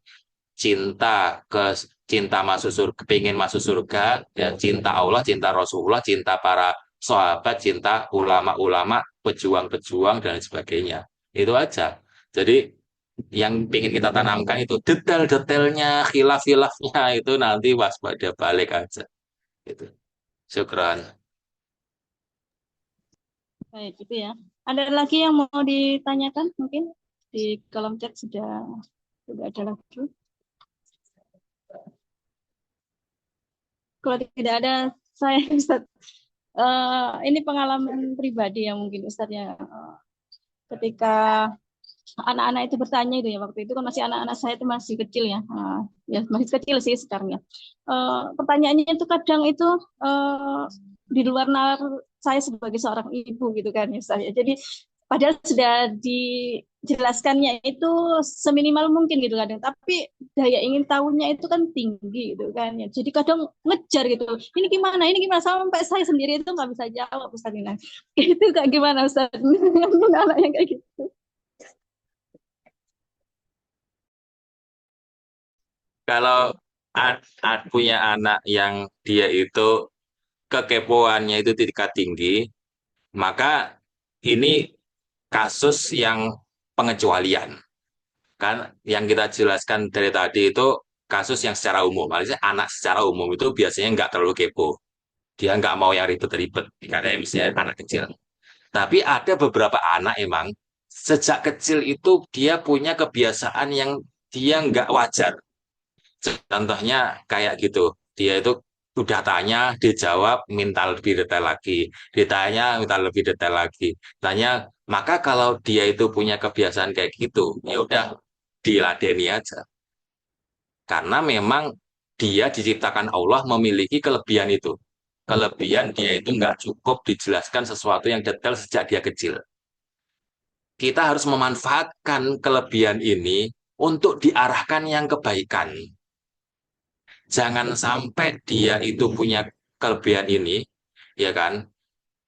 cinta ke cinta masuk surga, pengen masuk surga, ya cinta Allah, cinta Rasulullah, cinta para sahabat, cinta ulama-ulama, pejuang-pejuang dan sebagainya. Itu aja. Jadi yang ingin kita tanamkan itu detail-detailnya, khilaf-khilafnya itu nanti waspada balik aja. Gitu. Syukran. Baik, itu ya. Ada lagi yang mau ditanyakan mungkin di kolom chat sudah ada lagi. Kalau tidak ada, saya Ustaz. Ini pengalaman pribadi yang mungkin Ustaz ya. Ketika anak-anak itu bertanya itu ya waktu itu kan masih anak-anak saya itu masih kecil ya. Ya masih kecil sih sekarang ya. Pertanyaannya itu kadang itu di luar nalar saya sebagai seorang ibu gitu kan ya saya. Jadi padahal sudah dijelaskannya itu seminimal mungkin gitu kadang, tapi daya ingin tahunya itu kan tinggi gitu kan ya. Jadi kadang ngejar gitu. Ini gimana sampai saya sendiri itu nggak bisa jawab Ustaz Nina. Itu kayak gimana Ustaz? Anaknya kayak gitu. kalau punya anak yang dia itu kekepoannya itu tingkat tinggi, maka ini kasus yang pengecualian. Kan yang kita jelaskan dari tadi itu kasus yang secara umum. Maksudnya anak secara umum itu biasanya nggak terlalu kepo. Dia nggak mau yang ribet-ribet. Kayak misalnya anak kecil. Tapi ada beberapa anak emang sejak kecil itu dia punya kebiasaan yang dia nggak wajar. Contohnya kayak gitu. Dia itu udah tanya, dijawab, minta lebih detail lagi. Ditanya, minta lebih detail lagi. Tanya, maka kalau dia itu punya kebiasaan kayak gitu, ya udah diladeni aja. Karena memang dia diciptakan Allah memiliki kelebihan itu. Kelebihan dia itu nggak cukup dijelaskan sesuatu yang detail sejak dia kecil. Kita harus memanfaatkan kelebihan ini untuk diarahkan yang kebaikan. Jangan sampai dia itu punya kelebihan ini, ya kan?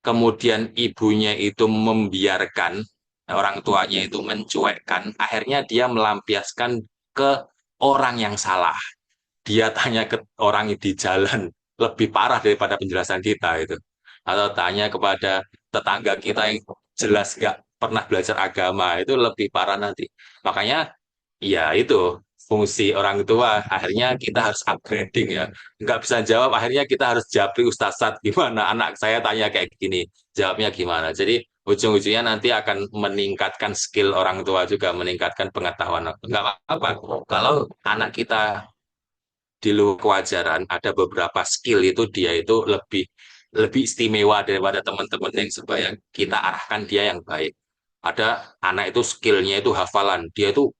Kemudian ibunya itu membiarkan, orang tuanya itu mencuekkan, akhirnya dia melampiaskan ke orang yang salah. Dia tanya ke orang di jalan lebih parah daripada penjelasan kita itu. Atau tanya kepada tetangga kita yang jelas nggak pernah belajar agama itu lebih parah nanti. Makanya ya itu fungsi orang tua. Akhirnya kita harus upgrading ya. Nggak bisa jawab, akhirnya kita harus japri Ustazat gimana anak saya tanya kayak gini, jawabnya gimana. Jadi ujung-ujungnya nanti akan meningkatkan skill orang tua juga, meningkatkan pengetahuan. Nggak apa-apa. Kalau anak kita di luar kewajaran ada beberapa skill itu dia itu lebih lebih istimewa daripada teman-teman yang supaya kita arahkan dia yang baik. Ada anak itu skillnya itu hafalan, dia itu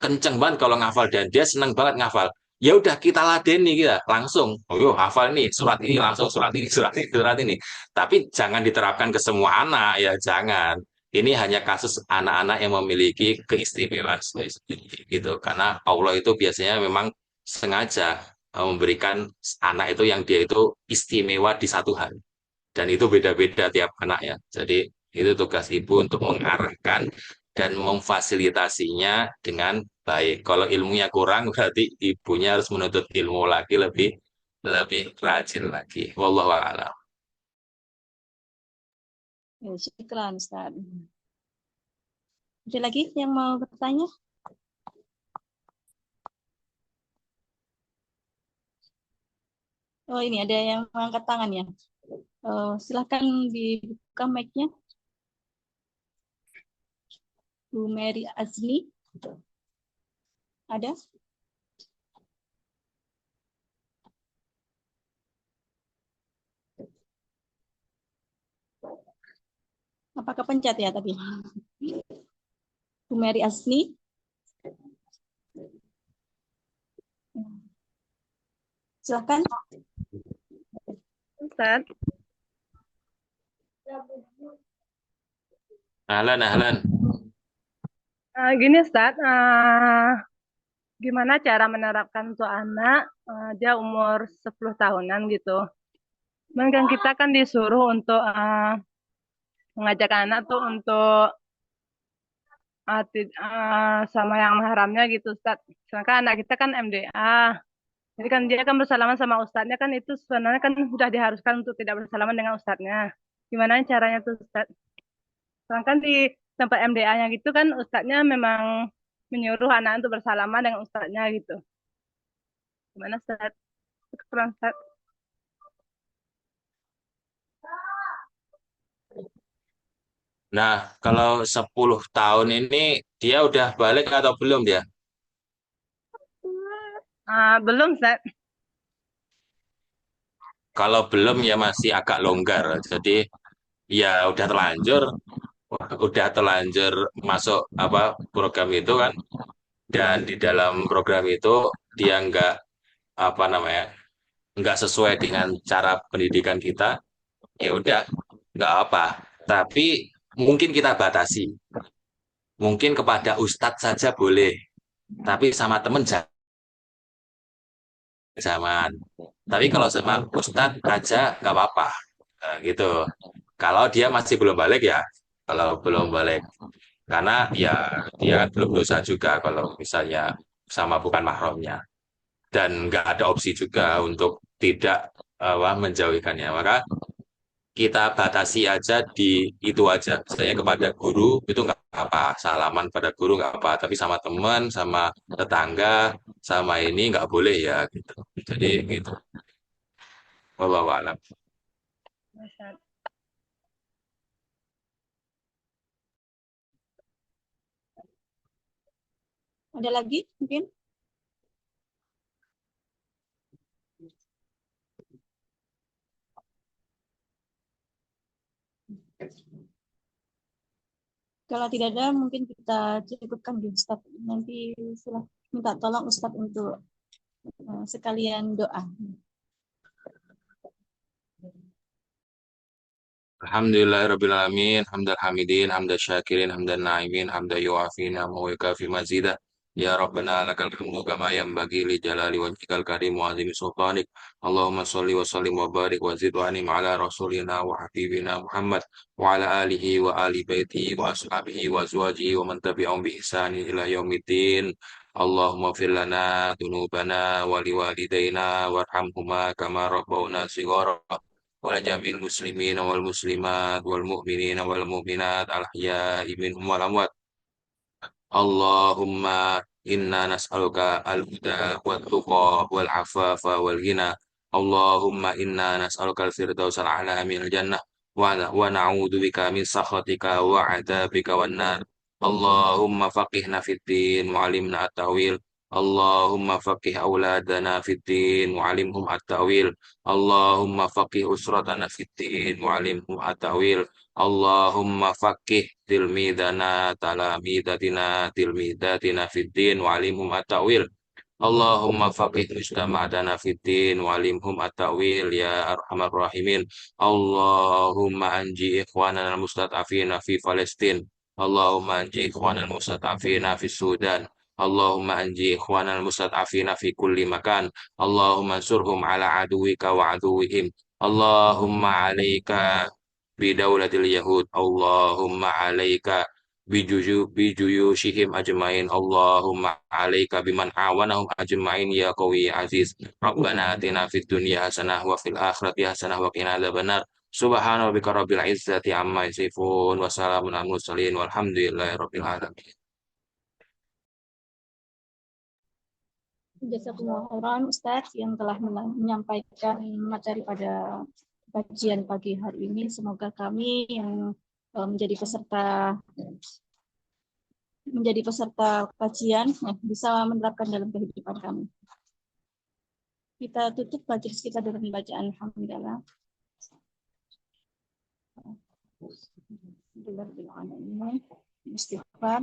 kenceng banget kalau ngafal dan dia seneng banget ngafal. Ya udah kita ladeni kita langsung. Oh yo hafal nih surat ini langsung surat ini surat ini surat ini. Tapi jangan diterapkan ke semua anak ya jangan. Ini hanya kasus anak-anak yang memiliki keistimewaan sendiri gitu. Karena Allah itu biasanya memang sengaja memberikan anak itu yang dia itu istimewa di satu hal. Dan itu beda-beda tiap anak ya. Jadi itu tugas ibu untuk mengarahkan dan memfasilitasinya dengan baik. Kalau ilmunya kurang berarti ibunya harus menuntut ilmu lagi lebih lebih rajin lagi. Wallahu a'lam. Ya, syukran, Ustaz. Ada lagi yang mau bertanya? Oh, ini ada yang mengangkat tangan ya. Silahkan dibuka mic-nya. Bu Mary Azmi. Ada? Apakah pencet ya tadi? Bu Mary Azmi. Silahkan. Ustaz, Ahlan, ahlan. Gini Ustaz, gimana cara menerapkan untuk anak, dia umur 10 tahunan gitu. Cuman kan kita kan disuruh untuk mengajak anak tuh untuk sama yang mahramnya gitu Ustaz. Sedangkan anak kita kan MDA. Jadi kan dia kan bersalaman sama ustadznya kan itu sebenarnya kan sudah diharuskan untuk tidak bersalaman dengan ustadznya. Gimana caranya tuh Ustaz? Sedangkan di tempat MDA-nya gitu kan ustadznya memang menyuruh anak untuk bersalaman dengan ustadznya gitu. Gimana Ustaz? Kurang Ustaz. Nah, kalau 10 tahun ini dia udah balik atau belum dia? Belum Ustaz. Kalau belum ya masih agak longgar. Jadi ya udah terlanjur masuk apa program itu kan, dan di dalam program itu dia nggak apa namanya nggak sesuai dengan cara pendidikan kita, ya udah nggak apa. Tapi mungkin kita batasi, mungkin kepada ustadz saja boleh, tapi sama temen jangan. Tapi kalau sama ustadz aja nggak apa-apa. Gitu. Kalau dia masih belum balik ya, kalau belum balik, karena ya dia kan belum dosa juga kalau misalnya sama bukan mahramnya. dan nggak ada opsi juga untuk tidak menjauhikannya. Maka kita batasi aja di itu aja. Misalnya kepada guru itu nggak apa, salaman pada guru nggak apa, tapi sama teman, sama tetangga, sama ini nggak boleh ya gitu. Jadi gitu. Wallahu a'lam. Ustaz. Ada lagi mungkin? Kalau tidak ada, mungkin kita cukupkan di Ustaz. Nanti setelah minta tolong Ustaz untuk sekalian doa. Alhamdulillahirabbil alamin, hamdal hamidin, hamdal syakirin, hamdan na'imin, hamdan yu'afina wa yukafi mazidah. Ya Rabbana lakal hamdu kama yanbaghi li jalali wajhikal karim wa azimi sultanik. Allahumma sholli wa sallim wa barik wa zid wa anim ala rasulina wa habibina Muhammad wa ala alihi wa ali baitihi wa ashabihi wa azwajihi wa man tabi'ahum bi ihsanin ila yaumiddin. Allahumma fir lana dunubana wa liwalidayna warhamhuma kama rabbawna shighara. ولجميع المسلمين والمسلمات والمؤمنين والمؤمنات الأحياء منهم والأموات اللهم إنا نسألك الهدى والتقى والعفاف والغنى اللهم إنا نسألك الفردوس الأعلى من الجنة ونعوذ بك من سخطك وعذابك والنار اللهم فقهنا في الدين وعلمنا التأويل اللهم فقه أولادنا في الدين وعلمهم التأويل اللهم فقه أسرتنا في الدين وعلمهم التأويل اللهم فقه تلميذنا تلاميذتنا تلميذاتنا في الدين وعلمهم التأويل اللهم فقه مجتمعنا في الدين وعلمهم التأويل يا أرحم الراحمين اللهم أنجي إخواننا المستضعفين في فلسطين اللهم أنجي إخواننا المستضعفين في السودان اللهم أنجي إخواننا المستضعفين في كل مكان اللهم انصرهم على عدوك وعدوهم اللهم عليك بدولة اليهود اللهم عليك بجيوشهم أجمعين اللهم عليك بمن عاونهم أجمعين يا قوي يا عزيز ربنا آتنا في الدنيا حسنة وفي الآخرة حسنة وقنا عذاب النار سبحان ربك رب العزة عما يصفون وسلام على المرسلين والحمد لله رب العالمين. Jazakumullah khairan Ustadz yang telah menyampaikan materi pada kajian pagi hari ini. Semoga kami yang menjadi peserta kajian bisa menerapkan dalam kehidupan kami. Kita tutup majelis kita dengan bacaan alhamdulillah. Istighfar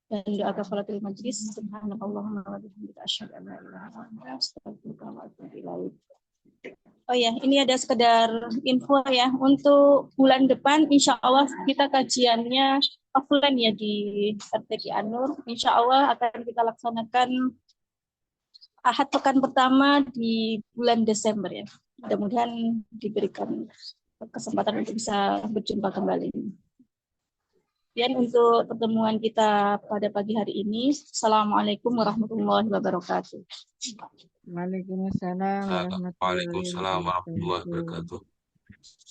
dan doa kafaratul majlis. Subhanallahumma wa bihamdika asyhadu an la ilaha illa anta astaghfiruka wa atubu ilaik. Oh ya, ini ada sekedar info ya. Untuk bulan depan, insya Allah kita kajiannya offline ya di RTQ An-Nur. Insya Allah akan kita laksanakan Ahad pekan pertama di bulan Desember ya. Mudah-mudahan diberikan kesempatan untuk bisa berjumpa kembali. Dan untuk pertemuan kita pada pagi hari ini, Assalamualaikum warahmatullahi wabarakatuh. Waalaikumsalam warahmatullahi Waalaikumsalam warahmatullahi wabarakatuh. wabarakatuh.